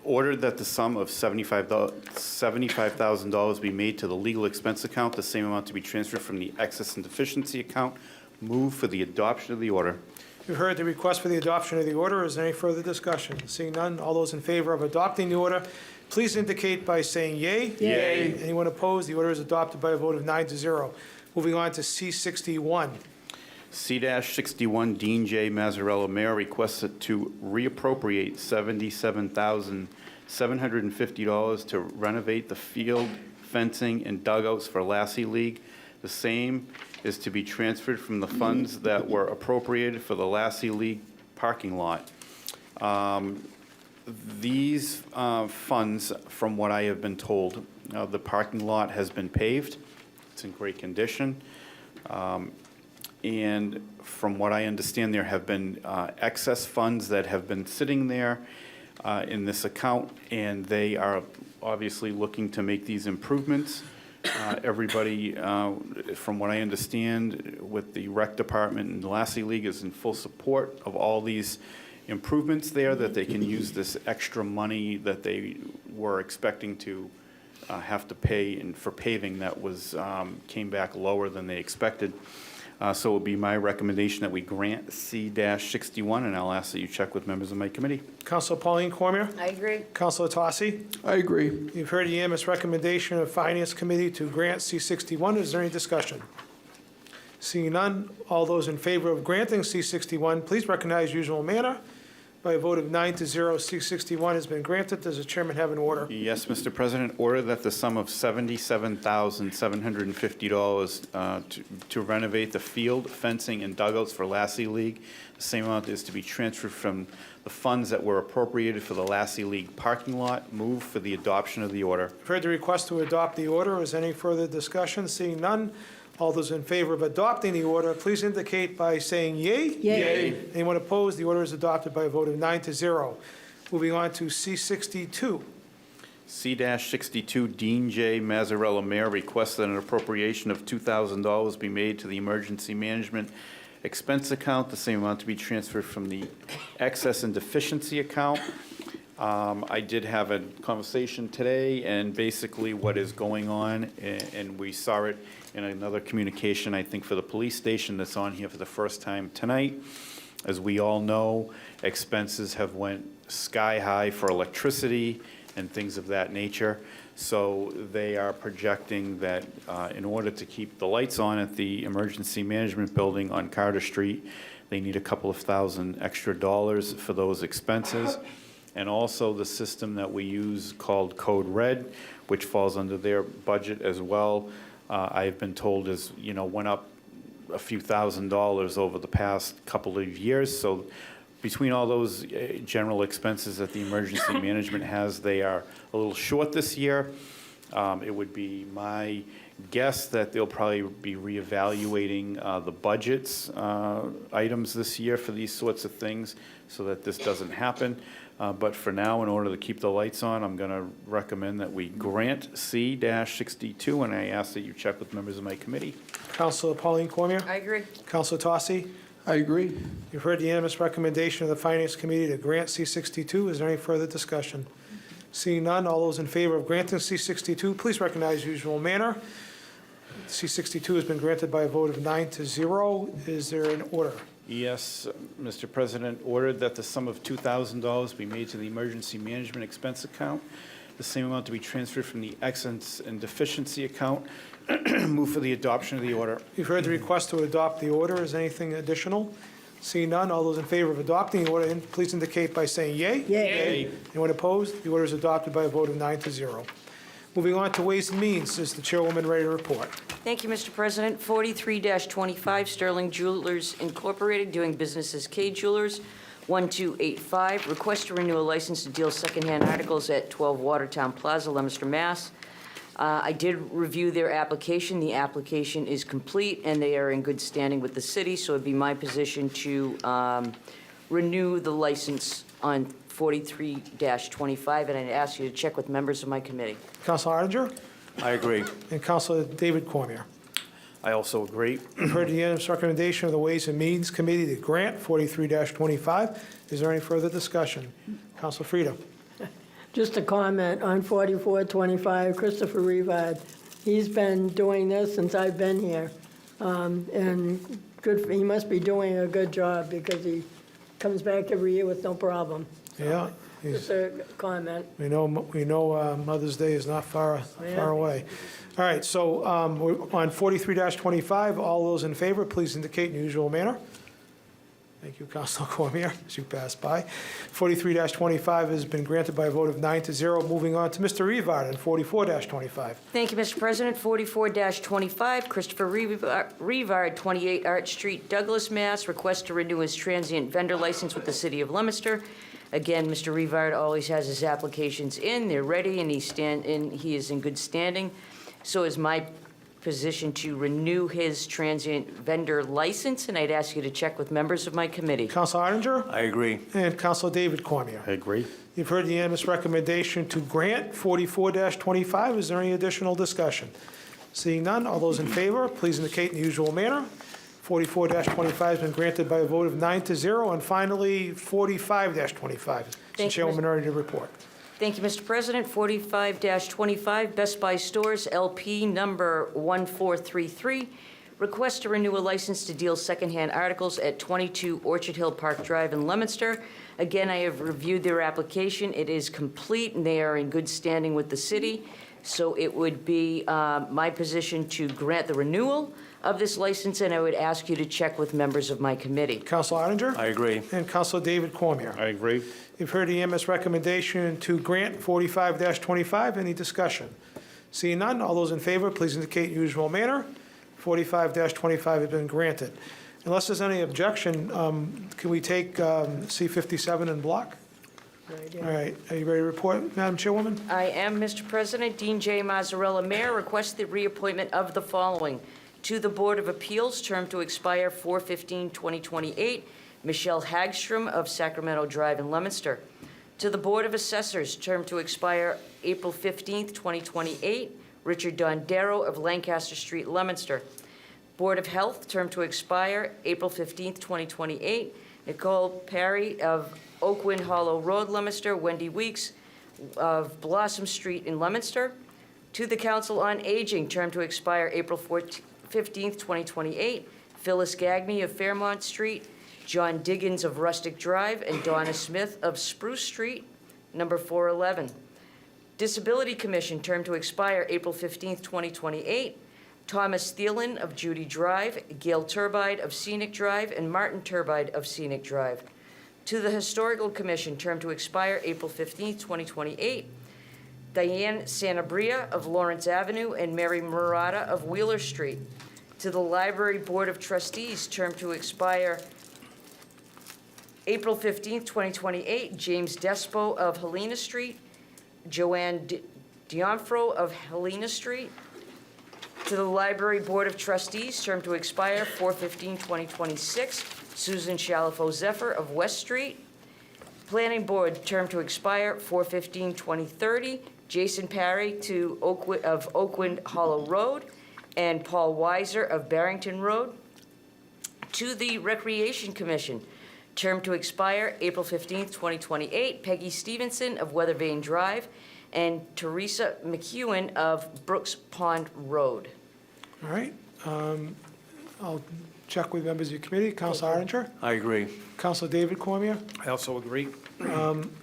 Ordered that the sum of $75,000 be made to the legal expense account, the same amount to be transferred from the excess and deficiency account Move for the adoption of the order. You've heard the request for the adoption of the order. Is there any further discussion? Seeing none, all those in favor of adopting the order, please indicate by saying yea. Yea. Anyone opposed? The order is adopted by a vote of 9-0. Moving on to C61. C-61, Dean J. Mazzarella, Mayor, requested to reappropriate $77,750 to renovate the field, fencing, and dugouts for Lassie League. The same is to be transferred from the funds that were appropriated for the Lassie League parking lot. These funds, from what I have been told, the parking lot has been paved. It's in great condition. And from what I understand, there have been excess funds that have been sitting there in this account, and they are obviously looking to make these improvements. Everybody, from what I understand, with the rec department and the Lassie League is in full support of all these improvements there, that they can use this extra money that they were expecting to have to pay for paving that was came back lower than they expected. So it would be my recommendation that we grant C-61, and I'll ask that you check with members of my committee. Councilor Pauline Cormier? I agree. Councilor Tosse? I agree. You've heard the unanimous recommendation of Finance Committee to grant C-61. Is there any discussion? Seeing none, all those in favor of granting C-61, please recognize usual manner. By a vote of 9-0, C-61 has been granted. Does the chairman have an order? Yes, Mr. President. Order that the sum of $77,750 to renovate the field, fencing, and dugouts for Lassie League. The same amount is to be transferred from the funds that were appropriated for the Lassie League parking lot. Move for the adoption of the order. I've heard the request to adopt the order. Is there any further discussion? Seeing none, all those in favor of adopting the order, please indicate by saying yea. Yea. Anyone opposed? The order is adopted by a vote of 9-0. Moving on to C-62. C-62, Dean J. Mazzarella, Mayor, requests that an appropriation of $2,000 be made to the Emergency Management Expense Account, the same amount to be transferred from the Excess and Deficiency Account. I did have a conversation today, and basically what is going on, and we saw it in another communication, I think, for the police station that's on here for the first time tonight. As we all know, expenses have went sky high for electricity and things of that nature. So they are projecting that in order to keep the lights on at the Emergency Management Building on Carter Street, they need a couple of thousand extra dollars for those expenses. And also the system that we use called Code Red, which falls under their budget as well. I've been told went up a few $1,000s over the past couple of years. So between all those general expenses that the emergency management has, they are a little short this year. It would be my guess that they'll probably be reevaluating the budgets items this year for these sorts of things so that this doesn't happen. But for now, in order to keep the lights on, I'm going to recommend that we grant C-62, and I ask that you check with members of my committee. Councilor Pauline Cormier? I agree. Councilor Tosse? I agree. You've heard the unanimous recommendation of the Finance Committee to grant C-62. Is there any further discussion? Seeing none, all those in favor of granting C-62, please recognize usual manner. C-62 has been granted by a vote of 9-0. Is there an order? Yes, Mr. President, ordered that the sum of $2,000 be made to the Emergency Management Expense Account, the same amount to be transferred from the Excess and Deficiency Account. Move for the adoption of the order. You've heard the request to adopt the order. Is anything additional? Seeing none, all those in favor of adopting the order, please indicate by saying yea. Yea. Anyone opposed? The order is adopted by a vote of 9-0. Moving on to Ways and Means. Is the chairwoman ready to report? Thank you, Mr. President. 43-25, Sterling Jewelers Incorporated, doing business as K Jewelers. 1285, request to renew a license to deal secondhand articles at 12 Watertown Plaza, Leominster, Mass. I did review their application. The application is complete, and they are in good standing with the city, so it'd be my position to renew the license on 43-25, and I'd ask you to check with members of my committee. Councilor Ardinger? I agree. And Councilor David Cormier. I also agree. You've heard the unanimous recommendation of the Ways and Means Committee to grant 43-25. Is there any further discussion? Councilor Frida. Just a comment on 4425, Christopher Rivard. He's been doing this since I've been here. And he must be doing a good job because he comes back every year with no problem. Yeah. Just a comment. We know Mother's Day is not far away. All right, so we're on 43-25, all those in favor, please indicate in the usual manner. Thank you, Councilor Cormier, as you pass by. 43-25 has been granted by a vote of 9-0. Moving on to Mr. Rivard on 44-25. Thank you, Mr. President. 44-25, Christopher Rivard, 28 Arch Street, Douglas, Mass. Request to renew his transient vendor license with the City of Leominster. Again, Mr. Rivard always has his applications in. They're ready, and he is in good standing. So is my position to renew his transient vendor license, and I'd ask you to check with members of my committee. Councilor Arndinger? I agree. And Councilor David Cormier. I agree. You've heard the unanimous recommendation to grant 44-25. Is there any additional discussion? Seeing none, all those in favor, please indicate in the usual manner. 44-25 has been granted by a vote of 9-0. And finally, 45-25. Mr. Chairwoman, ready to report. Thank you, Mr. President. 45-25, Best Buy Stores, LP number 1433. Request to renew a license to deal secondhand articles at 22 Orchard Hill Park Drive in Leominster. Again, I have reviewed their application. It is complete, and they are in good standing with the city. So it would be my position to grant the renewal of this license, and I would ask you to check with members of my committee. Councilor Arndinger? I agree. And Councilor David Cormier. I agree. You've heard the unanimous recommendation to grant 45-25. Any discussion? Seeing none, all those in favor, please indicate in usual manner. 45-25 has been granted. Unless there's any objection, can we take C-57 in block? All right, are you ready to report, Madam Chairwoman? I am, Mr. President. Dean J. Mazzarella, Mayor, requests the reappointment of the following. To the Board of Appeals, term to expire 4/15/2028, Michelle Hagstrom of Sacramento Drive in Leominster. To the Board of Assessors, term to expire April 15th, 2028, Richard Dondero of Lancaster Street, Leominster. Board of Health, term to expire April 15th, 2028, Nicole Perry of Oakwind Hollow Road, Leominster, Wendy Weeks of Blossom Street in Leominster. To the Council on Aging, term to expire April 15th, 2028, Phyllis Gagne of Fairmont Street, John Diggins of Rustic Drive, and Donna Smith of Spruce Street, number 411. Disability Commission, term to expire April 15th, 2028, Thomas Thielen of Judy Drive, Gail Turbide of Scenic Drive, and Martin Turbide of Scenic Drive. To the Historical Commission, term to expire April 15th, 2028, Diane Sanabria of Lawrence Avenue and Mary Murata of Wheeler Street. To the Library Board of Trustees, term to expire April 15th, 2028, James Despo of Helena Street, Joanne Dionfro of Helena Street. To the Library Board of Trustees, term to expire 4/15/2026, Susan Shalafo Zephyr of West Street. Planning Board, term to expire 4/15/2030, Jason Parry of Oakwind Hollow Road, and Paul Weiser of Barrington Road. To the Recreation Commission, term to expire April 15th, 2028, Peggy Stevenson of Weathervane Drive, and Teresa McEwen of Brooks Pond Road. All right. I'll check with members of your committee. Councilor Arndinger? I agree. Councilor David Cormier? I also agree.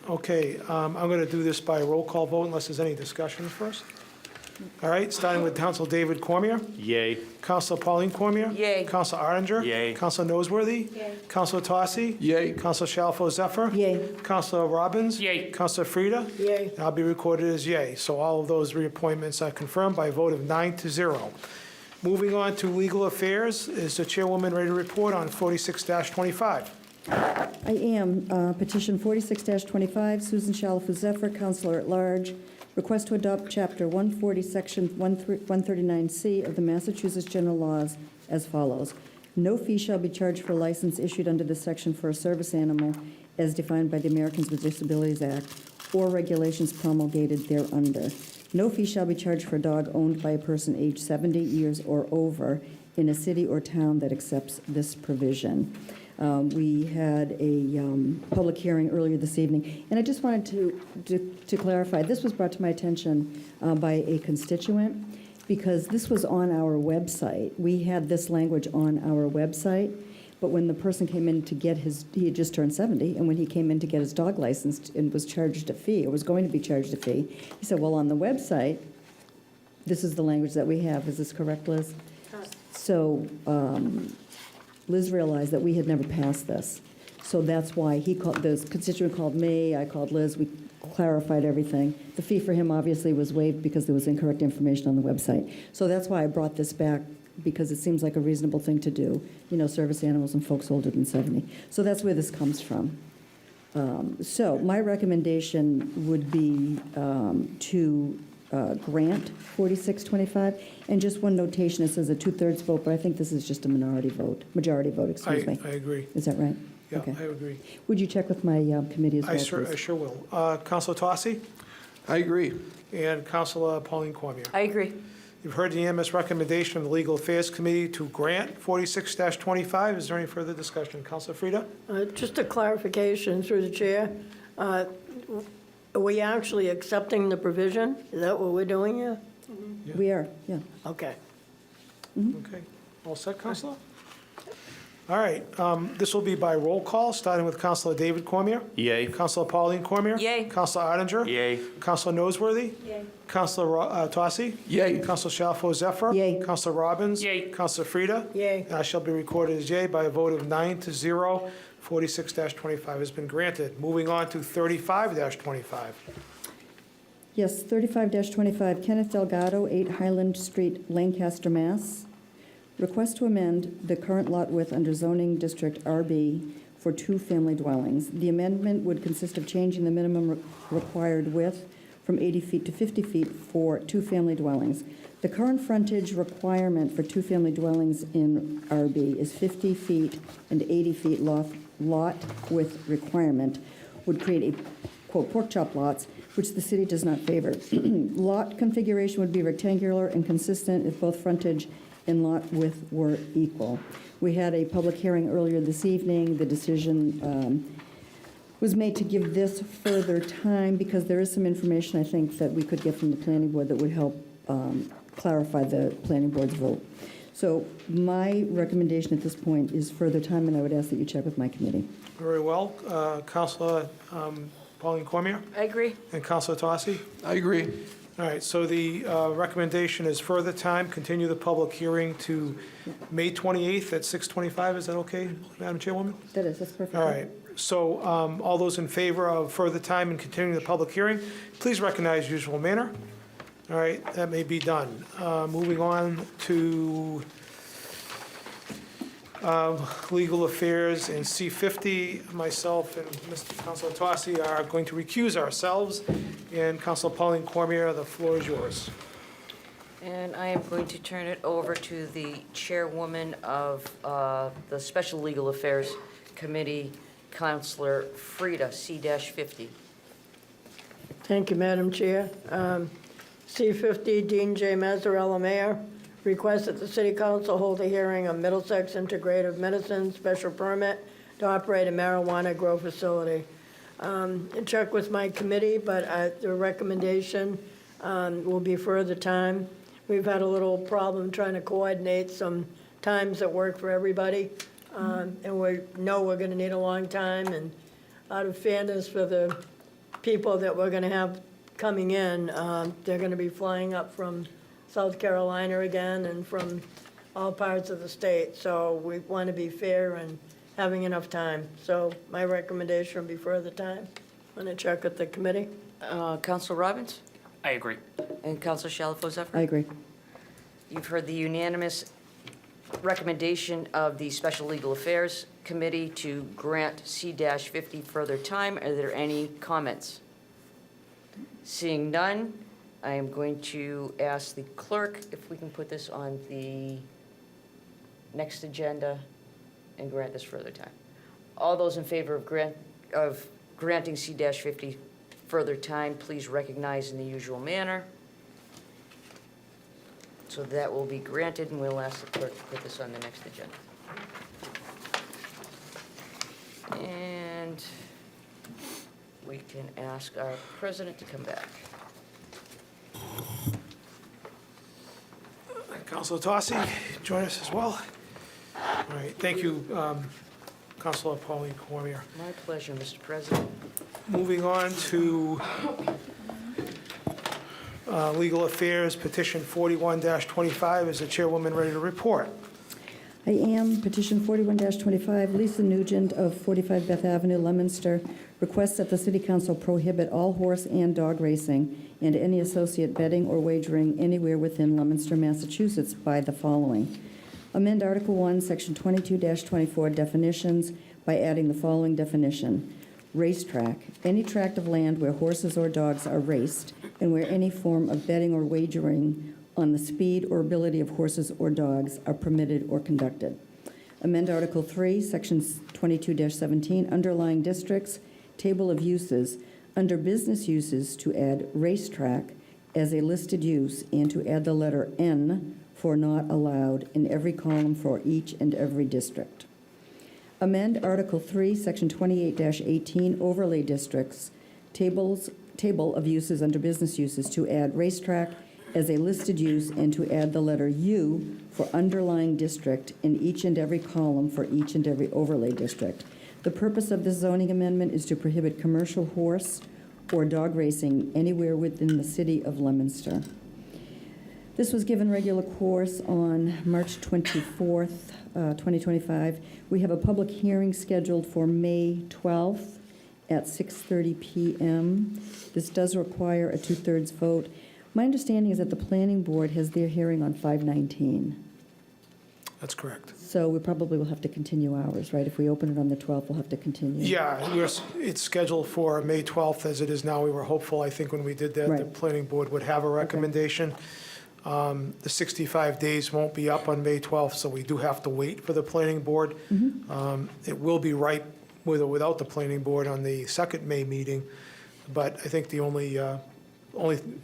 Okay, I'm going to do this by roll call vote unless there's any discussion first. All right, starting with Councilor David Cormier. Yay. Councilor Pauline Cormier. Yay. Councilor Arndinger. Yay. Councilor Noseworthy. Yay. Councilor Tossi. Yay. Councilor Shalfo Zephyr. Yay. Councilor Robbins. Yay. Councilor Frida. Yay. And I'll be recorded as yay. So all of those reappointments are confirmed by a vote of 9-0. Moving on to Legal Affairs, is the Chairwoman ready to report on 46-25? I am. Petition 46-25, Susan Shalfo Zephyr, Counselor at Large. Request to adopt Chapter 140, Section 139C of the Massachusetts General Laws as follows. No fee shall be charged for a license issued under this section for a service animal as defined by the Americans with Disabilities Act or regulations promulgated thereunder. No fee shall be charged for a dog owned by a person aged 70 years or over in a city or town that accepts this provision. We had a public hearing earlier this evening, and I just wanted to clarify, this was brought to my attention by a constituent, because this was on our website. We had this language on our website, but when the person came in to get his, he had just turned 70, and when he came in to get his dog licensed and was charged a fee, or was going to be charged a fee, he said, well, on the website, this is the language that we have. Is this correct, Liz? So Liz realized that we had never passed this. So that's why he called, the constituent called me, I called Liz, we clarified everything. The fee for him obviously was waived because there was incorrect information on the website. So that's why I brought this back, because it seems like a reasonable thing to do, service animals and folks older than 70. So that's where this comes from. So my recommendation would be to grant 4625. And just one notation, it says a 2/3 vote, but I think this is just a majority vote, excuse me. I agree. Is that right? Yeah, Okay. I agree. Would you check with my committee as well, I please? sure will. Councilor Tosse? I agree. And Councilor Pauline Cormier? I agree. You've heard the unanimous recommendation of the Legal Affairs Committee to grant 46-25. Is there any further discussion? Councilor Frida? Just a clarification through the chair. Are we actually accepting the provision? Is that what we're doing here? We are, yeah. Okay. Okay. All set, Councilor? All right. This will be by roll call, starting with Councilor David Cormier. Yay. Councilor Pauline Cormier. Yay. Councilor Ottinger. Yay. Councilor Noseworthy. Yay. Councilor Tosse. Yay. Councilor Shalfo Zephyr. Yay. Councilor Robbins. Yay. Councilor Frida. Yay. Shall be recorded as yay by a vote of 9-0. 46-25 has been granted. Moving on to 35-25. Yes, 35-25, Kenneth Delgado, 8 Highland Street, Lancaster, Mass. Request to amend the current lot width under zoning district RB for 2-family dwellings. The amendment would consist of changing the minimum required width from 80 feet to 50 feet for 2-family dwellings. The current frontage requirement for 2-family dwellings in RB is 50 feet and 80 feet lot width requirement would create a, quote, pork chop lots, which the city does not favor. Lot configuration would be rectangular and consistent if both frontage and lot width were equal. We had a public hearing earlier this evening. The decision was made to give this further time because there is some information I think that we could get from the planning board that would help clarify the planning board's vote. So my recommendation at this point is further time, and I would ask that you check with my committee. Very well. Councilor Pauline Cormier? I agree. And Councilor Tosse? I agree. All right, so the recommendation is further time, continue the public hearing to May 28th at 6:25. Is that okay, Madam Chairwoman? That's perfect. All right, so all those in favor of further time and continuing the public hearing, please recognize usual manner. All right, that may be done. Moving on to Legal Affairs and C50, myself and Mr. Councilor Tosse are going to recuse ourselves. And Councilor Pauline Cormier, the floor is yours. And I am going to turn it over to the chairwoman of the Special Legal Affairs Committee, Councilor Frida, C-50. Thank you, Madam Chair. C50, Dean J. Mazzarella, Mayor. Request that the City Council hold a hearing on Middlesex Integrative Medicine special permit to operate a marijuana grow facility. Check with my committee, but the recommendation will be further time. We've had a little problem trying to coordinate some times that work for everybody, and we know we're going to need a long time, and out of fairness for the people that we're going to have coming in, they're going to be flying up from South Carolina again and from all parts of the state. So we want to be fair and having enough time. So my recommendation would be further time. I'm going to check with the committee. Councilor Robbins? I agree. And Councilor Shalfo Zephyr? I agree. You've heard the unanimous recommendation of the Special Legal Affairs Committee to grant C-50 further time. Are there any comments? Seeing none, I am going to ask the clerk if we can put this on the next agenda and grant this further time. All those in favor of granting C-50 further time, please recognize in the usual manner. So that will be granted, and we'll ask the clerk to put this on the next agenda. And we can ask our president to come back. Councilor Tossi, join us as well. All right, thank you, Councilor Pauline Cormier. My pleasure, Mr. President. Moving on to Legal Affairs, Petition 41-25. Is the chairwoman ready to report? I am. Petition 41-25, Lisa Nugent of 45 Beth Avenue, Leominster, requests that the City Council prohibit all horse and dog racing and any associate betting or wagering anywhere within Leominster, Massachusetts by the following. Amend Article 1, Section 22-24, definitions by adding the following definition. Racetrack, any tract of land where horses or dogs are raced and where any form of betting or wagering on the speed or ability of horses or dogs are permitted or conducted. Amend Article 3, Section 22-17, underlying districts, table of uses, under business uses to add racetrack as a listed use and to add the letter N for not allowed in every column for each and every district. Amend Article 3, Section 28-18, overlay districts, table of uses under business uses to add racetrack as a listed use and to add the letter U for underlying district in each and every column for each and every overlay district. The purpose of this zoning amendment is to prohibit commercial horse or dog racing anywhere within the city of Leominster. This was given regular course on March 24th, 2025. We have a public hearing scheduled for May 12th at 6:30 p.m. This does require a 2/3 vote. My understanding is that the planning board has their hearing on 5/19. That's correct. So we probably will have to continue ours, right? If we open it on the 12th, we'll have to continue. Yeah, it's scheduled for May 12th as it is now. We were hopeful, I think, when we did that, the Right. planning board would have a recommendation. The 65 days won't be up on May 12th, so we do have to wait for the planning board. It will be right with or without the planning board on the second May meeting, but I think the only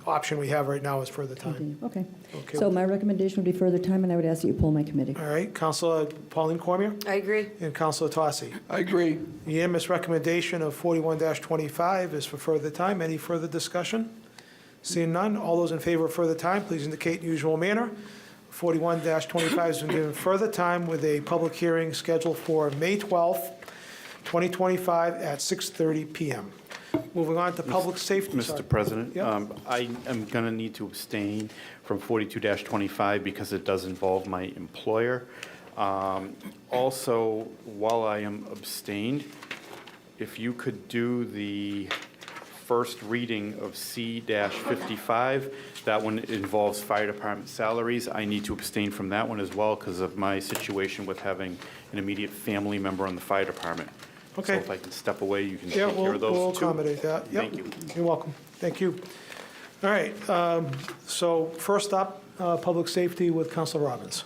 option we have right now is further time. Okay. Okay. So my recommendation would be further time, and I would ask that you pull my committee. All right, Councilor Pauline Cormier I agree. and Councilor Tossi. I agree. The unanimous recommendation of 41-25 is for further time. Any further discussion? Seeing none, all those in favor of further time, please indicate in the usual manner. 41-25 has been given further time with a public hearing scheduled for May 12th, 2025 at 6:30 p.m. Moving on to public safety. Sorry. Mr. President, Yep. I am going to need to abstain from 42-25 because it does involve my employer. Also, while I am abstained, if you could do the first reading of C-55, that one involves fire department salaries. I need to abstain from that one as well because of my situation with having an immediate family member on the fire department. Okay. So if I can step away, you can Yeah, take care of those we'll two. accommodate that. Yep. Thank you. You're welcome. Thank you. All right, so first up, public safety with Councilor Robbins.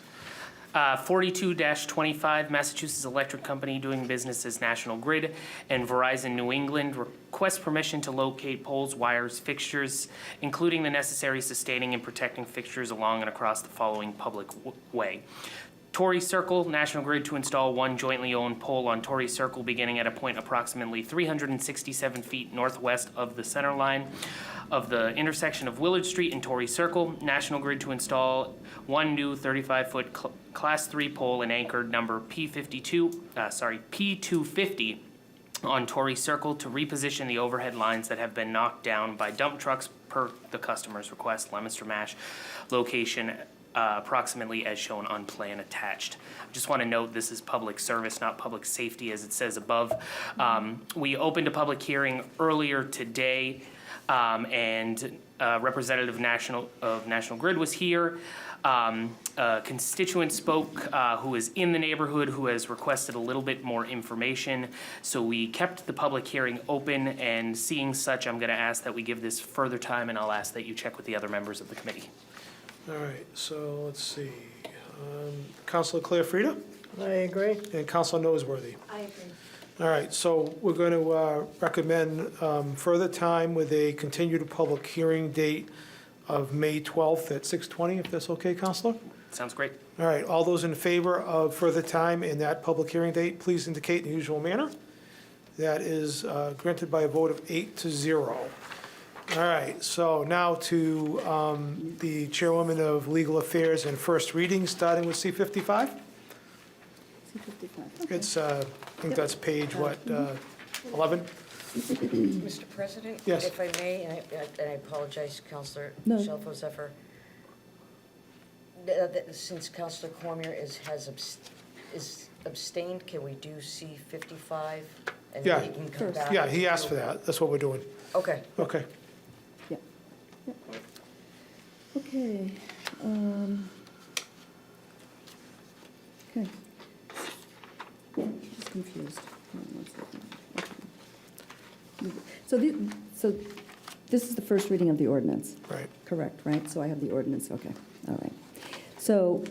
42-25, Massachusetts Electric Company doing business as National Grid and Verizon New England request permission to locate poles, wires, fixtures, including the necessary sustaining and protecting fixtures along and across the following public way. Torrey Circle, National Grid to install one jointly owned pole on Torrey Circle beginning at a point approximately 367 feet northwest of the center line of the intersection of Willard Street and Torrey Circle. National Grid to install one new 35-foot Class 3 pole and anchored number P250 on Torrey Circle to reposition the overhead lines that have been knocked down by dump trucks per the customer's request. Leominster, Mass. Location approximately as shown on plan attached. I just want to note this is public service, not public safety, as it says above. We opened a public hearing earlier today, and a representative of National Grid was here. A constituent spoke who is in the neighborhood who has requested a little bit more information. So we kept the public hearing open, and seeing such, I'm going to ask that we give this further time, and I'll ask that you check with the other members of the committee. All right, so let's see. Councilor Claire Frida I agree. and Councilor Noseworthy. I agree. All right, so we're going to recommend further time with a continued public hearing date of May 12th at 6:20, if that's okay, Councilor? Sounds great. All right, all those in favor of further time in that public hearing date, please indicate in the usual manner. That is granted by a vote of 8-0. All right, so now to the Chairwoman of Legal Affairs and First Reading, starting with C-55. C-55, okay. It's, I think that's page, what, 11? Mr. President? Yes. If I may, and I apologize, Councilor No. Shalfo-Zephyr. Since Councilor Cormier is abstained, can we do C-55? And Yeah. then he can come back? Yeah, he asked for that. That's what we're doing. Okay. Okay. Okay. Okay. Just confused. Hold on one second. Okay. So this is the first reading of the ordinance? Right. Correct, right? So I have the ordinance, okay, all right. So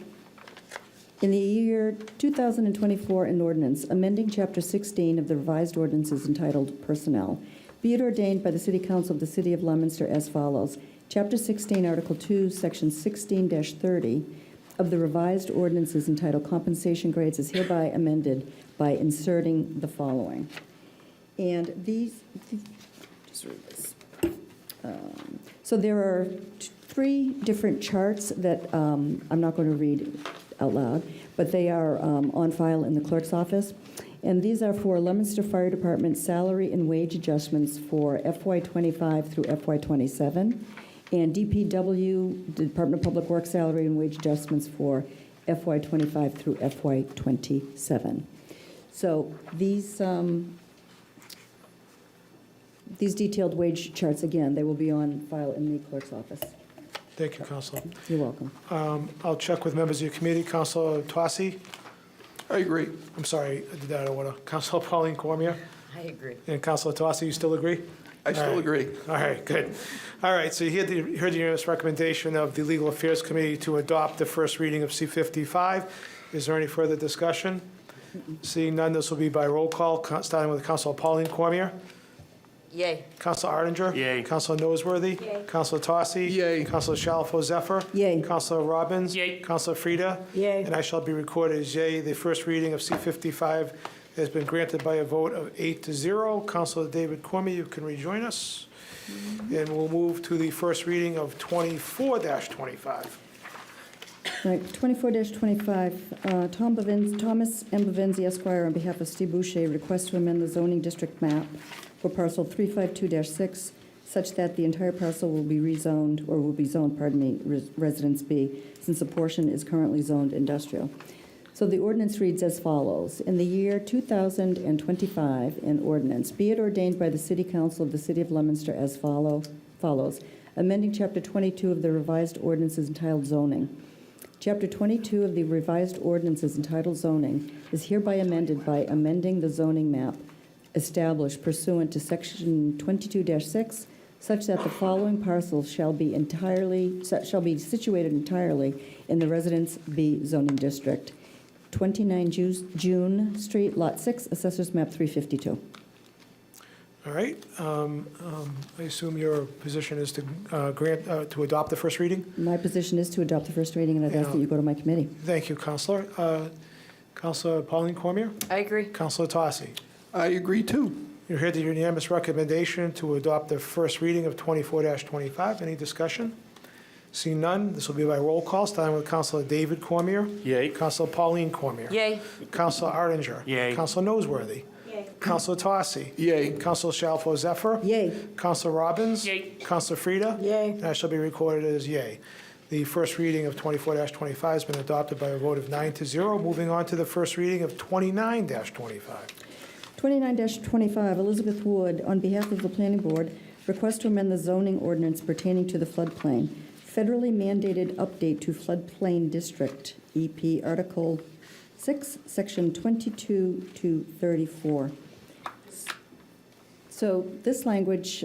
in the year 2024, an ordinance amending Chapter 16 of the revised ordinances entitled Personnel, be it ordained by the City Council of the City of Leominster as follows. Chapter 16, Article 2, Section 16-30 of the revised ordinances entitled Compensation Grades is hereby amended by inserting the following. And these, just read this. So there are three different charts that I'm not going to read out loud, but they are on file in the clerk's office. And these are for Leominster Fire Department salary and wage adjustments for FY25 through FY27, and DPW, Department of Public Works salary and wage adjustments for FY25 through FY27. So these detailed wage charts, again, they will be on file in the clerk's office. Thank you, Councilor. You're welcome. I'll check with members of your committee. Councilor Tosi? I agree. I'm sorry, I did that out of order. Councilor Pauline Cormier? I agree. And Councilor Tosi, you still agree? I still agree. All right, good. All right, so you heard the unanimous recommendation of the Legal Affairs Committee to adopt the first reading of C-55. Is there any further discussion? Seeing none, this will be by roll call, starting with Councilor Pauline Cormier. Yay. Councilor Arndinger. Yay. Councilor Noseworthy. Yay. Councilor Tosi. Yay. Councilor Shalfo-Zephyr. Yay. Councilor Robbins. Yay. Councilor Frida. Yay. And I shall be recorded as yay. The first reading of C-55 has been granted by a vote of 8-0. Councilor David Cormier, you can rejoin us. And we'll move to the first reading of 24-25. All right, 24-25, Thomas M. Bavenzi Esquire, on behalf of Steve Boucher, requests to amend the zoning district map for parcel 352-6, such that the entire parcel will be rezoned, or will be zoned, pardon me, Residence B, since a portion is currently zoned industrial. So the ordinance reads as follows. In the year 2025, an ordinance, be it ordained by the City Council of the City of Leominster as follows, amending Chapter 22 of the revised ordinances entitled Zoning. Chapter 22 of the revised ordinances entitled Zoning is hereby amended by amending the zoning map established pursuant to Section 22-6, such that the following parcels shall be situated entirely in the Residence B zoning district. 29 June Street, Lot 6, Assessors Map 352. All right. I assume your position is to to adopt the first reading? My position is to adopt the first reading, and I'd ask that you go to my committee. Thank you, Councilor. Councilor Pauline Cormier? I agree. Councilor Tosi? I agree too. You heard the unanimous recommendation to adopt the first reading of 24-25. Any discussion? Seeing none, this will be by roll call, starting with Councilor David Cormier. Yay. Councilor Pauline Cormier. Yay. Councilor Arndinger. Yay. Councilor Noseworthy. Yay. Councilor Tosi. Yay. Councilor Shalfo-Zephyr. Yay. Councilor Robbins. Yay. Councilor Frida. Yay. And I shall be recorded as yay. The first reading of 24-25 has been adopted by a vote of 9-0. Moving on to the first reading of 29-25. 29-25, Elizabeth Wood, on behalf of the Planning Board, requests to amend the zoning ordinance pertaining to the floodplain. Federally mandated update to floodplain district, EP, Article 6, Section 22 to 34. So this language,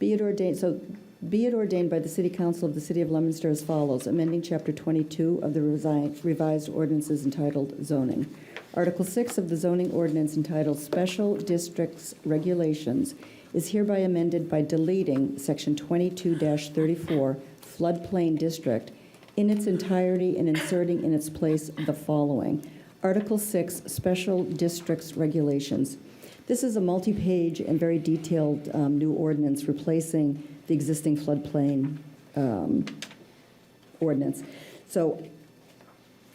be it ordained by the City Council of the City of Leominster as follows, amending Chapter 22 of the revised ordinances entitled Zoning. Article 6 of the zoning ordinance entitled Special Districts Regulations is hereby amended by deleting Section 22-34, floodplain district, in its entirety and inserting in its place the following. Article 6, Special Districts Regulations. This is a multi-page and very detailed new ordinance replacing the existing floodplain ordinance. So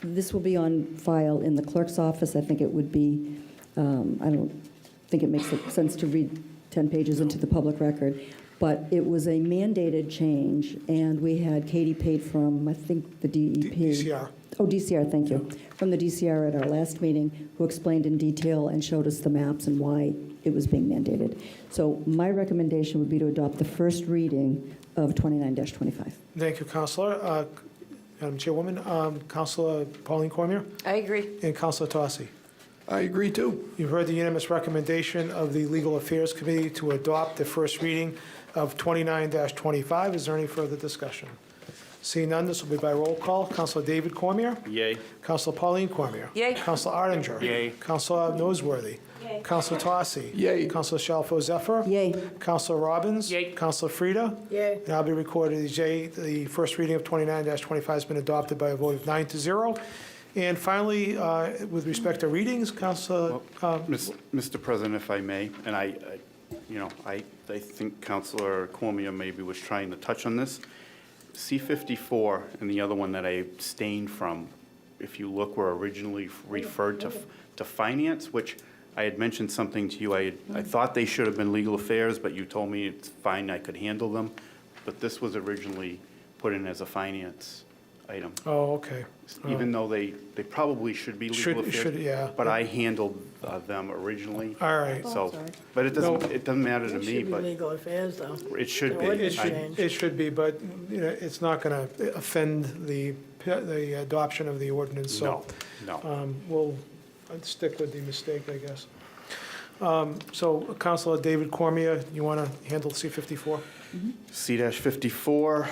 this will be on file in the clerk's office. I think it would be, I don't think it makes sense to read 10 pages into the public record, but it was a mandated change, and we had Katie Pate from, I think, the DEP. DCR. Oh, DCR, thank you. From the DCR at our last meeting, who explained in detail and showed us the maps and why it was being mandated. So my recommendation would be to adopt the first reading of 29-25. Thank you, Councilor. Madam Chairwoman, Councilor Pauline Cormier I agree. and Councilor Tosi. I agree, too. You've heard the unanimous recommendation of the Legal Affairs Committee to adopt the first reading of 29-25. Is there any further discussion? Seeing none, this will be by roll call. Councilor David Cormier. Yay. Councilor Pauline Cormier. Yay. Councilor Arndinger. Yay. Councilor Noseworthy. Yay. Councilor Tosi. Yay. Councilor Shalfo Zephyr. Yay. Councilor Robbins. Yay. Councilor Frida. Yay. And I'll be recorded as yay. The first reading of 29-25 has been adopted by a vote of 9-0. And finally, with respect to readings, Councilor, Mr. President, if I may, and I think Councilor Cormier maybe was trying to touch on this. C-54 and the other one that I abstained from, if you look, were originally referred to finance, which I had mentioned something to you. I thought they should have been legal affairs, but you told me it's fine, I could handle them. But this was originally put in as a finance item. oh, okay. Even though they probably should be legal affairs. Should, yeah. But I handled them originally. All right. So, but it doesn't matter to It me, should be but legal affairs, though. it should be. Ordinance I- change. It should be, but, it's not going to offend the adoption of the ordinance, so. No. We'll stick with the mistake, I guess. So, Councilor David Cormier, you want to handle C-54? C-54,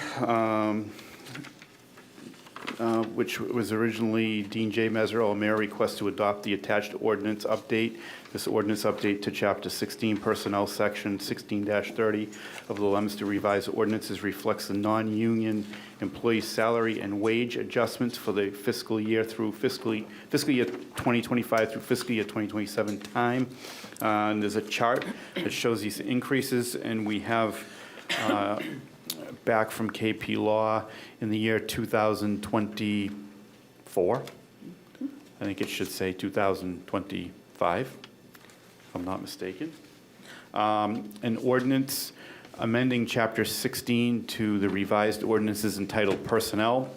which was originally Dean J. Mazzarella Mayor request to adopt the attached ordinance update. This ordinance update to Chapter 16 Personnel Section 16-30 of the Leominster Revised Ordinances reflects the non-union employee salary and wage adjustments for the fiscal year through fiscal year 2025 through fiscal year 2027 time. And there's a chart that shows these increases, and we have back from KP Law in the year 2024. I think it should say 2025, if I'm not mistaken. An ordinance amending Chapter 16 to the revised ordinances entitled Personnel,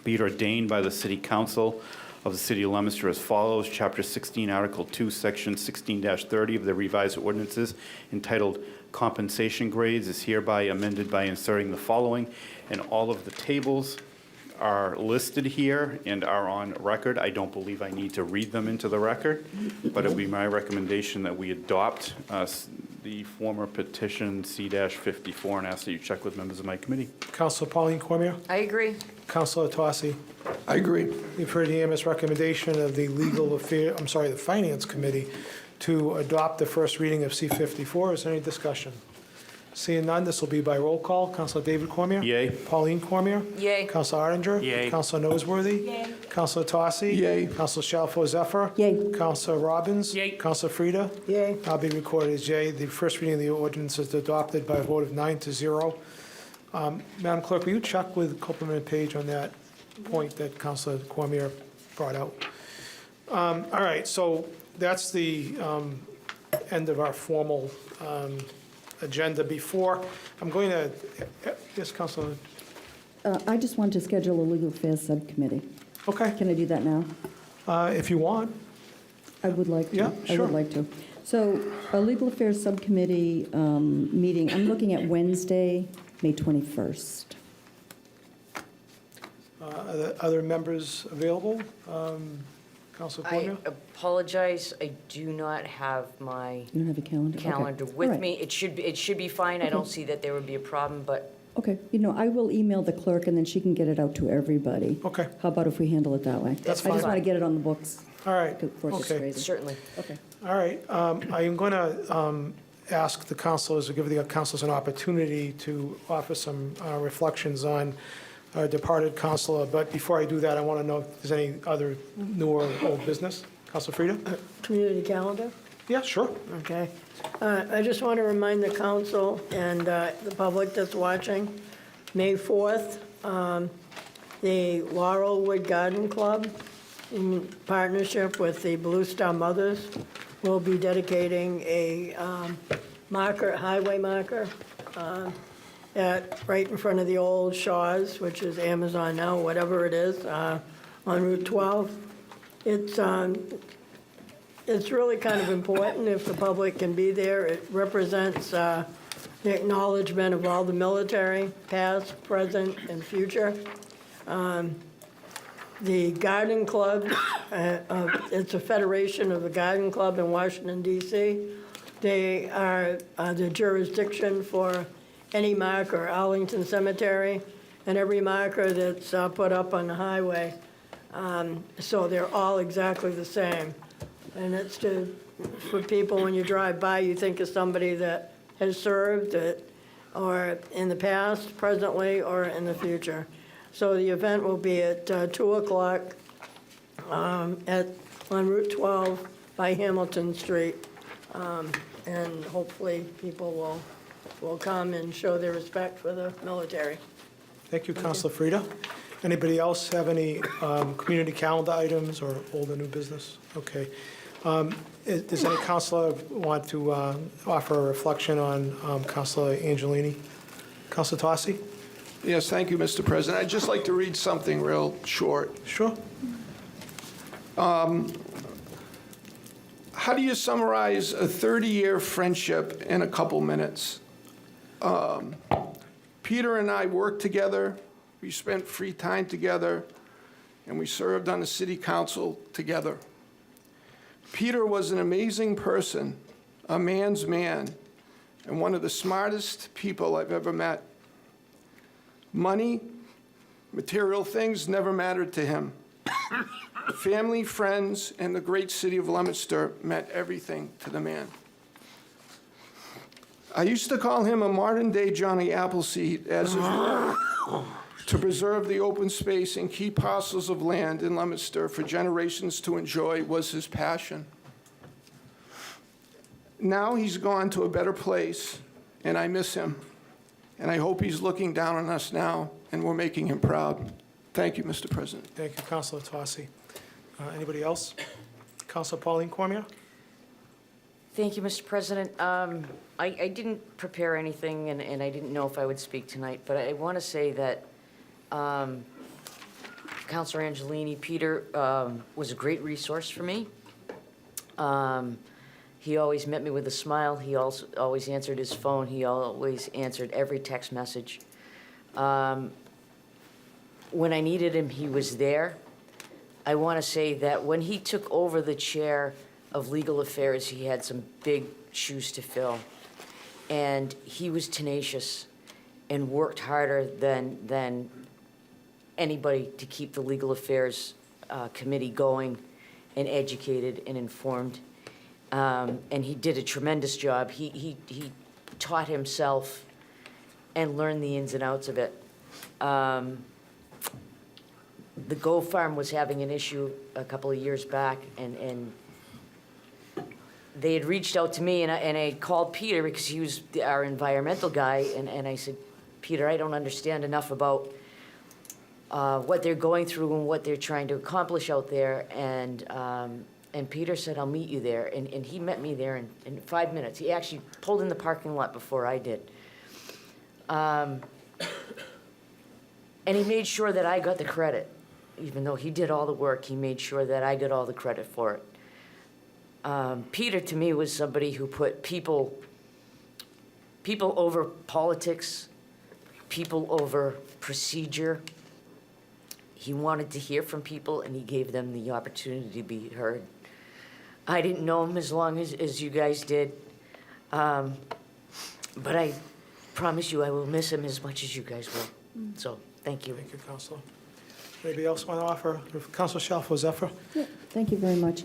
be it ordained by the City Council of the City of Leominster as follows. Chapter 16, Article 2, Section 16-30 of the revised ordinances entitled Compensation Grades is hereby amended by inserting the following, and all of the tables are listed here and are on record. I don't believe I need to read them into the record, but it would be my recommendation that we adopt the former petition C-54 and ask that you check with members of my committee. Councilor Pauline Cormier? I agree. Councilor Tosi? I agree. You've heard the unanimous recommendation of the the Finance Committee to adopt the first reading of C-54. Is there any discussion? Seeing none, this will be by roll call. Councilor David Cormier? Yay. Pauline Cormier? Yay. Councilor Arndinger? Yay. Councilor Noseworthy? Yay. Councilor Tosi? Yay. Councilor Shalfo Zephyr? Yay. Councilor Robbins? Yay. Councilor Frida? Yay. I'll be recorded as yay. The first reading of the ordinance is adopted by a vote of 9-0. Madam Clerk, will you check with Copeland and Page on that point that Councilor Cormier brought out? All right, so that's the end of our formal agenda. Before, I'm going to, yes, Councilor? I just wanted to schedule a legal affairs subcommittee. Okay. Can I do that now? If you want. I would like to. Yeah, I sure. would like to. So a legal affairs subcommittee meeting, I'm looking at Wednesday, May 21st. Are there other members available? Councilor I Cormier? apologize, I do not have my You don't have a calendar? Okay. calendar All with right. me. It should be fine. I don't see that there would be a problem, but Okay, I will email the clerk, and then she can get it out to everybody. Okay. How about if we handle it that way? That's I just fine. want to get it on the books All right. before it gets Okay. crazy. certainly. Okay. All right, I am going to ask the councilors, or give the councilors an opportunity to offer some reflections on our departed councilor, but before I do that, I want to know if there's any other new or old business. Councilor Frida? Community calendar? Yeah, sure. Okay. I just want to remind the council and the public that's watching, May 4th, the Laurelwood Garden Club, in partnership with the Blue Star Mothers, will be dedicating a marker, highway marker, right in front of the old Shaw's, which is Amazon now, whatever it is, on Route 12. It's really kind of important if the public can be there. It represents the acknowledgement of all the military, past, present, and future. The Garden Club, it's a federation of the Garden Club in Washington, D.C. They are the jurisdiction for any marker, Arlington Cemetery, and every marker that's put up on the highway. So they're all exactly the same. And it's for people, when you drive by, you think of somebody that has served or in the past, presently, or in the future. So the event will be at 2 o'clock on Route 12 by Hamilton Street. And hopefully people will come and show their respect for the military. Thank you, Councilor Frida. Anybody else have any community calendar items or old or new business? Okay. Does any councilor want to offer a reflection on Councilor Angelini? Councilor Tossi? Yes, thank you, Mr. President. I'd just like to read something real short. Sure. How do you summarize a 30-year friendship in a couple minutes? Peter and I worked together, we spent free time together, and we served on the city council together. Peter was an amazing person, a man's man, and one of the smartest people I've ever met. Money, material things never mattered to him. Family, friends, and the great city of Leominster meant everything to the man. I used to call him a modern-day Johnny Appleseed, as his work to preserve the open space and key parcels of land in Leominster for generations to enjoy was his passion. Now he's gone to a better place, and I miss him. And I hope he's looking down on us now, and we're making him proud. Thank you, Mr. President. Thank you, Councilor Tossi. Anybody else? Councilor Pauline Cormier? Thank you, Mr. President. I didn't prepare anything, and I didn't know if I would speak tonight, but I want to say that Councilor Angelini, Peter, was a great resource for me. He always met me with a smile. He also always answered his phone. He always answered every text message. When I needed him, he was there. I want to say that when he took over the chair of legal affairs, he had some big shoes to fill. And he was tenacious and worked harder than anybody to keep the legal affairs committee going and educated and informed. And he did a tremendous job. He taught himself and learned the ins and outs of it. The Go Farm was having an issue a couple of years back, and they had reached out to me, and I called Peter because he was our environmental guy, and I said, Peter, I don't understand enough about what they're going through and what they're trying to accomplish out there, and Peter said, I'll meet you there, and he met me there in 5 minutes. He actually pulled in the parking lot before I did. And he made sure that I got the credit. Even though he did all the work, he made sure that I got all the credit for it. Peter, to me, was somebody who put people over politics, people over procedure. He wanted to hear from people, and he gave them the opportunity to be heard. I didn't know him as long as you guys did, but I promise you I will miss him as much as you guys will. So, thank you. Thank you, Councilor. Anybody else want to offer? Councilor Shalfo Zephyr? Yeah, thank you very much.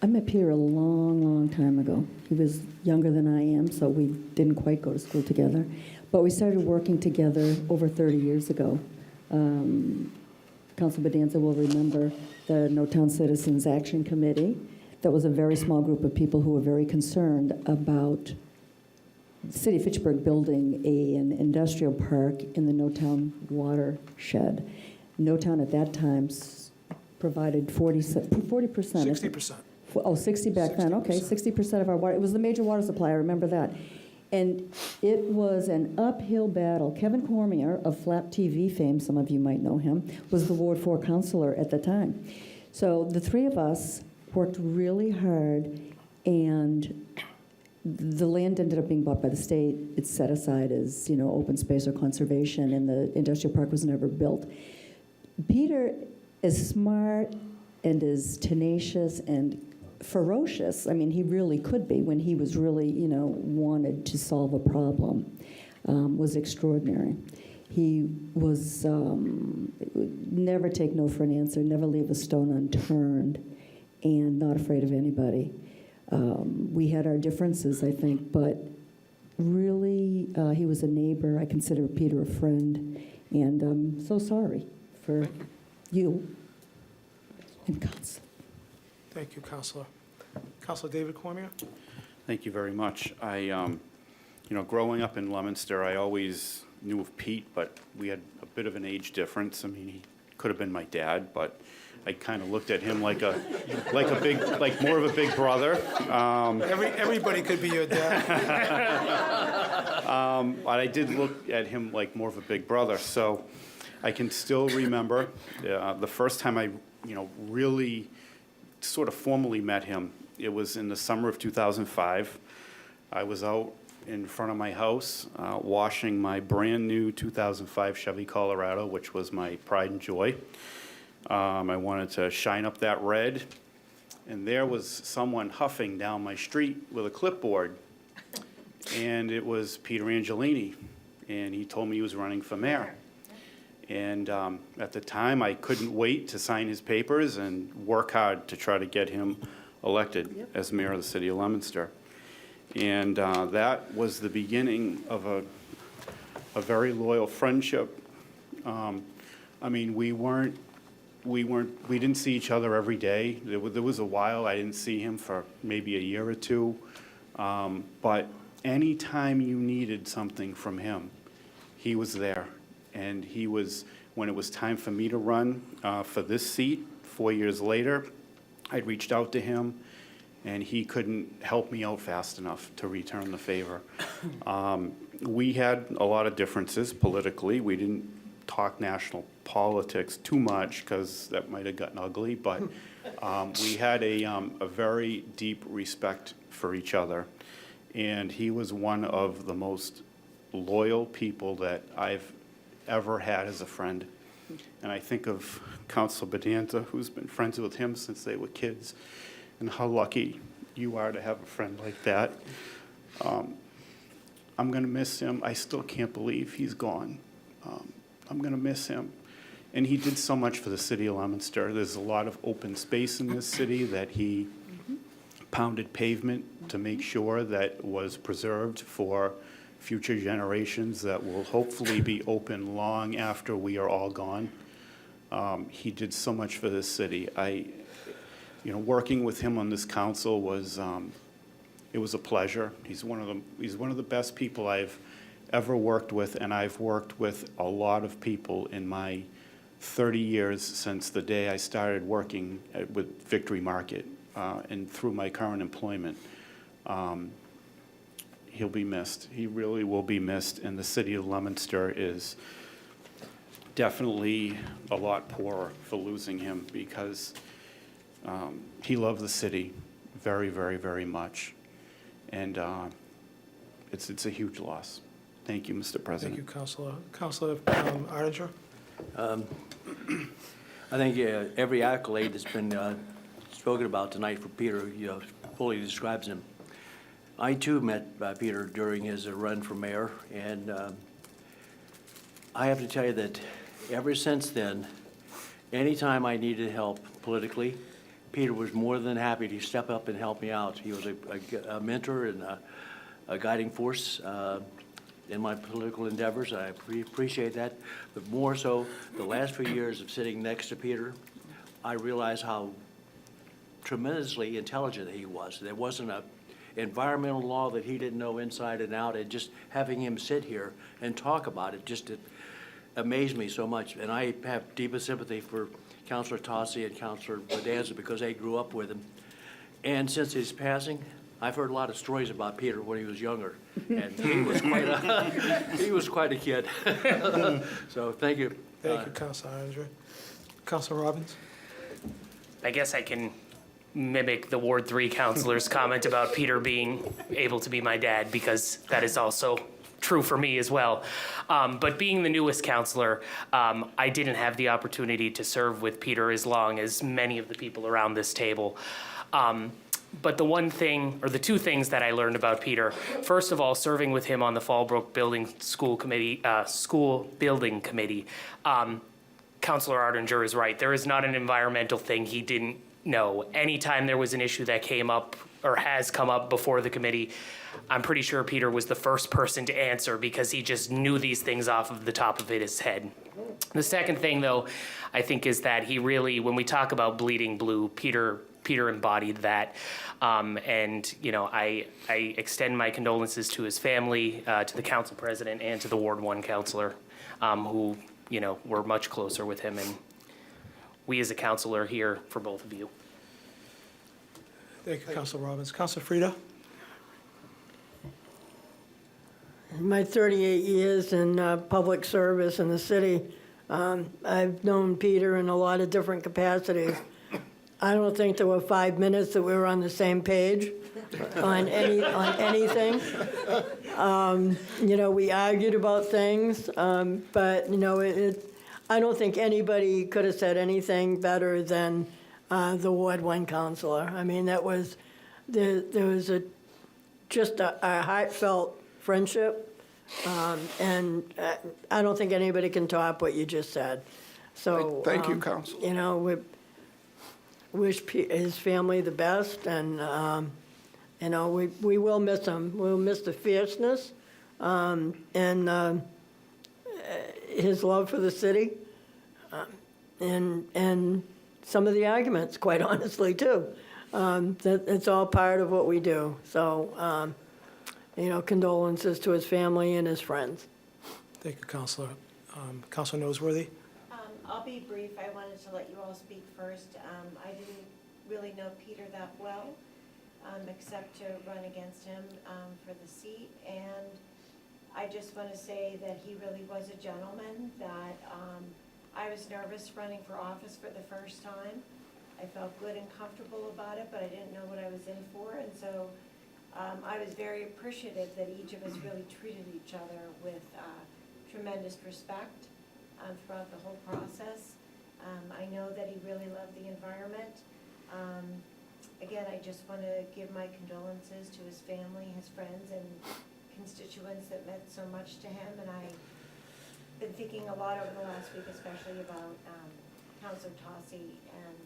I met Peter a long, long time ago. He was younger than I am, so we didn't quite go to school together. But we started working together over 30 years ago. Councilor Bedanza will remember the No Town Citizens Action Committee that was a very small group of people who were very concerned about the city of Fitchburg building an industrial park in the No-Town watershed. No-Town at that time provided 40%. 60%. Oh, 60 back then, okay, 60% of our water, it was the major water supply, I remember that. And it was an uphill battle. Kevin Cormier of Flap TV fame, some of you might know him, was the Ward 4 councilor at the time. So the three of us worked really hard, and the land ended up being bought by the state. It's set aside as, open space or conservation, and the industrial park was never built. Peter is smart and is tenacious and ferocious. I mean, he really could be when he was really, wanted to solve a problem, was extraordinary. He was never take no for an answer, never leave a stone unturned, and not afraid of anybody. We had our differences, I think, but really, he was a neighbor. I consider Peter a friend, and I'm so sorry for you and Council. Thank you, Councilor. Councilor David Cormier? Thank you very much. Growing up in Leominster, I always knew of Pete, but we had a bit of an age difference. I mean, he could have been my dad, but I kind of looked at him like more of a big brother. Everybody could be your dad. But I did look at him like more of a big brother. So I can still remember the first time I, really sort of formally met him. It was in the summer of 2005. I was out in front of my house washing my brand new 2005 Chevy Colorado, which was my pride and joy. I wanted to shine up that red, and there was someone huffing down my street with a clipboard, and it was Peter Angelini, and he told me he was running for mayor. And at the time, I couldn't wait to sign his papers and work hard to try to get him elected as mayor of the city of Leominster. And that was the beginning of a very loyal friendship. I mean, we didn't see each other every day. There was a while I didn't see him for maybe a year or two. But anytime you needed something from him, he was there. And he was, when it was time for me to run for this seat 4 years later, I reached out to him, and he couldn't help me out fast enough to return the favor. We had a lot of differences politically. We didn't talk national politics too much because that might have gotten ugly, but we had a very deep respect for each other. And he was one of the most loyal people that I've ever had as a friend. And I think of Councilor Bedanza, who's been friends with him since they were kids, and how lucky you are to have a friend like that. I'm going to miss him. I still can't believe he's gone. I'm going to miss him. And he did so much for the city of Leominster. There's a lot of open space in this city that he pounded pavement to make sure that was preserved for future generations, that will hopefully be open long after we are all gone. He did so much for this city. Working with him on this council was, it was a pleasure. He's one of the best people I've ever worked with, and I've worked with a lot of people in my 30 years since the day I started working with Victory Market and through my current employment. He'll be missed. He really will be missed, and the city of Leominster is definitely a lot poorer for losing him, because he loved the city very, very, very much, and it's a huge loss. Thank you, Mr. President. Thank you, Councilor. Councilor Ardinger? I think every accolade that's been spoken about tonight for Peter fully describes him. I, too, met Peter during his run for mayor, and I have to tell you that ever since then, anytime I needed help politically, Peter was more than happy to step up and help me out. He was a mentor and a guiding force in my political endeavors. I appreciate that, but more so, the last few years of sitting next to Peter, I realize how tremendously intelligent he was. There wasn't a environmental law that he didn't know inside and out, and just having him sit here and talk about it just amazed me so much. And I have deepest sympathy for Councilor Tossi and Councilor Bedanza because I grew up with him. And since his passing, I've heard a lot of stories about Peter when he was younger, and he was quite a kid. So thank you. Thank you, Councilor Andre. Councilor Robbins? I guess I can mimic the Ward 3 councilor's comment about Peter being able to be my dad, because that is also true for me as well. But being the newest councilor, I didn't have the opportunity to serve with Peter as long as many of the people around this table. But the one thing, or the two things that I learned about Peter, first of all, serving with him on the Fallbrook Building School Building Committee, Councilor Ardinger is right. There is not an environmental thing he didn't know. Anytime there was an issue that came up or has come up before the committee, I'm pretty sure Peter was the first person to answer because he just knew these things off of the top of his head. The second thing, though, I think is that he really, when we talk about bleeding blue, Peter embodied that. And, you know, I extend my condolences to his family, to the council president, and to the Ward 1 councilor, who, you know, were much closer with him. And we as a council are here for both of you. Thank you, Councilor Robbins. Councilor Frida? In my 38 years in public service in the city, I've known Peter in a lot of different capacities. I don't think there were 5 minutes that we were on the same page on anything. You know, we argued about things, but, you know, I don't think anybody could have said anything better than the Ward 1 councilor. I mean, there was just a heartfelt friendship, and I don't think anybody can top what you just said. So Thank you, Council. You know, we wish his family the best, and you know, we will miss him. We'll miss the fierceness and his love for the city, and some of the arguments, quite honestly, too. It's all part of what we do. So, you know, condolences to his family and his friends. Thank you, Councilor. Councilor Noseworthy? I'll be brief. I wanted to let you all speak first. I didn't really know Peter that well, except to run against him for the seat. And I just want to say that he really was a gentleman, that I was nervous running for office for the first time. I felt good and comfortable about it, but I didn't know what I was in for. And so I was very appreciative that each of us really treated each other with tremendous respect throughout the whole process. I know that he really loved the environment. Again, I just want to give my condolences to his family, his friends, and constituents that meant so much to him. And I've been thinking a lot over the last week, especially about Councilor Tossi and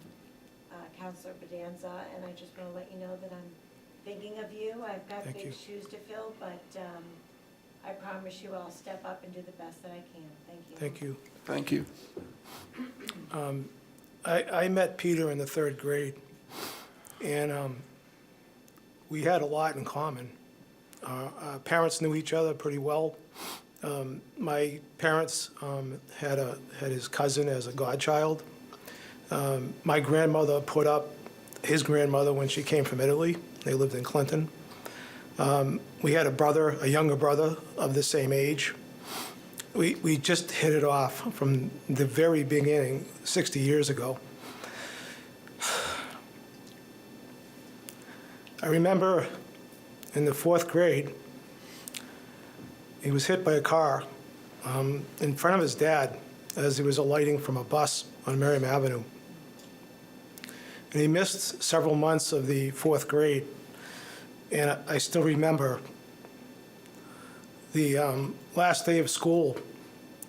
Councilor Bedanza, and I just want to let you know that I'm thinking of you. I've got big shoes to fill, but I promise you I'll step up and do the best that I can. Thank you. Thank you. Thank you. I met Peter in the 3rd grade, and we had a lot in common. Our parents knew each other pretty well. My parents had his cousin as a godchild. My grandmother put up his grandmother when she came from Italy. They lived in Clinton. We had a younger brother of the same age. We just hit it off from the very beginning, 60 years ago. I remember in the 4th grade, he was hit by a car in front of his dad as he was alighting from a bus on Merriam Avenue. And he missed several months of the 4th grade. And I still remember the last day of school.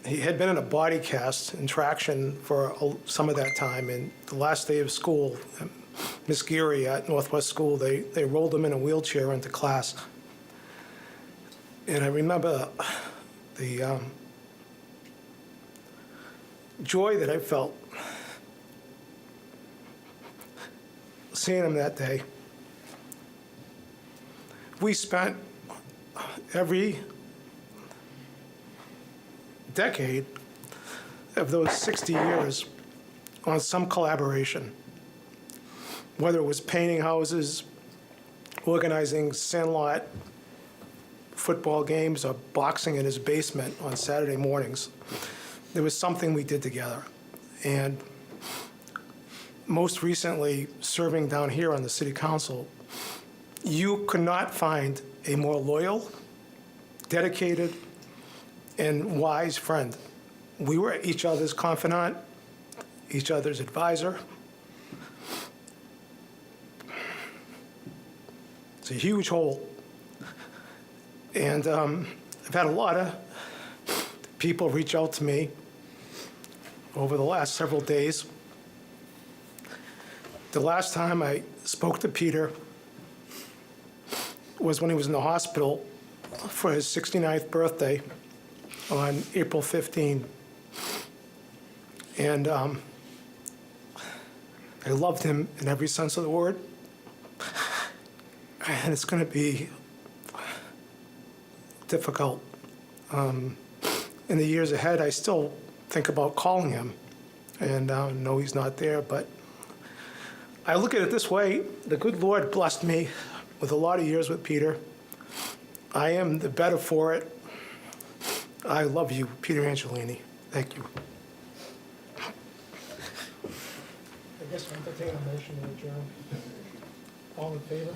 He had been in a body cast in traction for some of that time. And the last day of school, Miss Geary at Northwest School, they rolled him in a wheelchair into class. And I remember the joy that I felt. seeing him that day. We spent every decade of those 60 years on some collaboration, whether it was painting houses, organizing sandlot football games, or boxing in his basement on Saturday mornings. There was something we did together. And most recently, serving down here on the city council, you could not find a more loyal, dedicated, and wise friend. We were each other's confidant, each other's advisor. It's a huge hole. And I've had a lot of people reach out to me over the last several days. The last time I spoke to Peter was when he was in the hospital for his 69th birthday on April 15. And I loved him in every sense of the word. And it's going to be difficult. In the years ahead, I still think about calling him, and know he's not there, but I look at it this way: the good Lord blessed me with a lot of years with Peter. I am the better for it. I love you, Peter Angelini. Thank you. I guess I'll entertain a motion to adjourn. All in favor?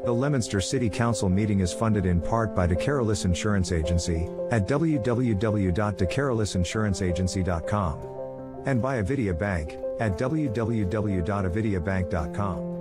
The Leominster City Council meeting is funded in part by DeCarolis Insurance Agency at www.decarolisinsuranceagency.com and by Avidia Bank at www.avidiabank.com.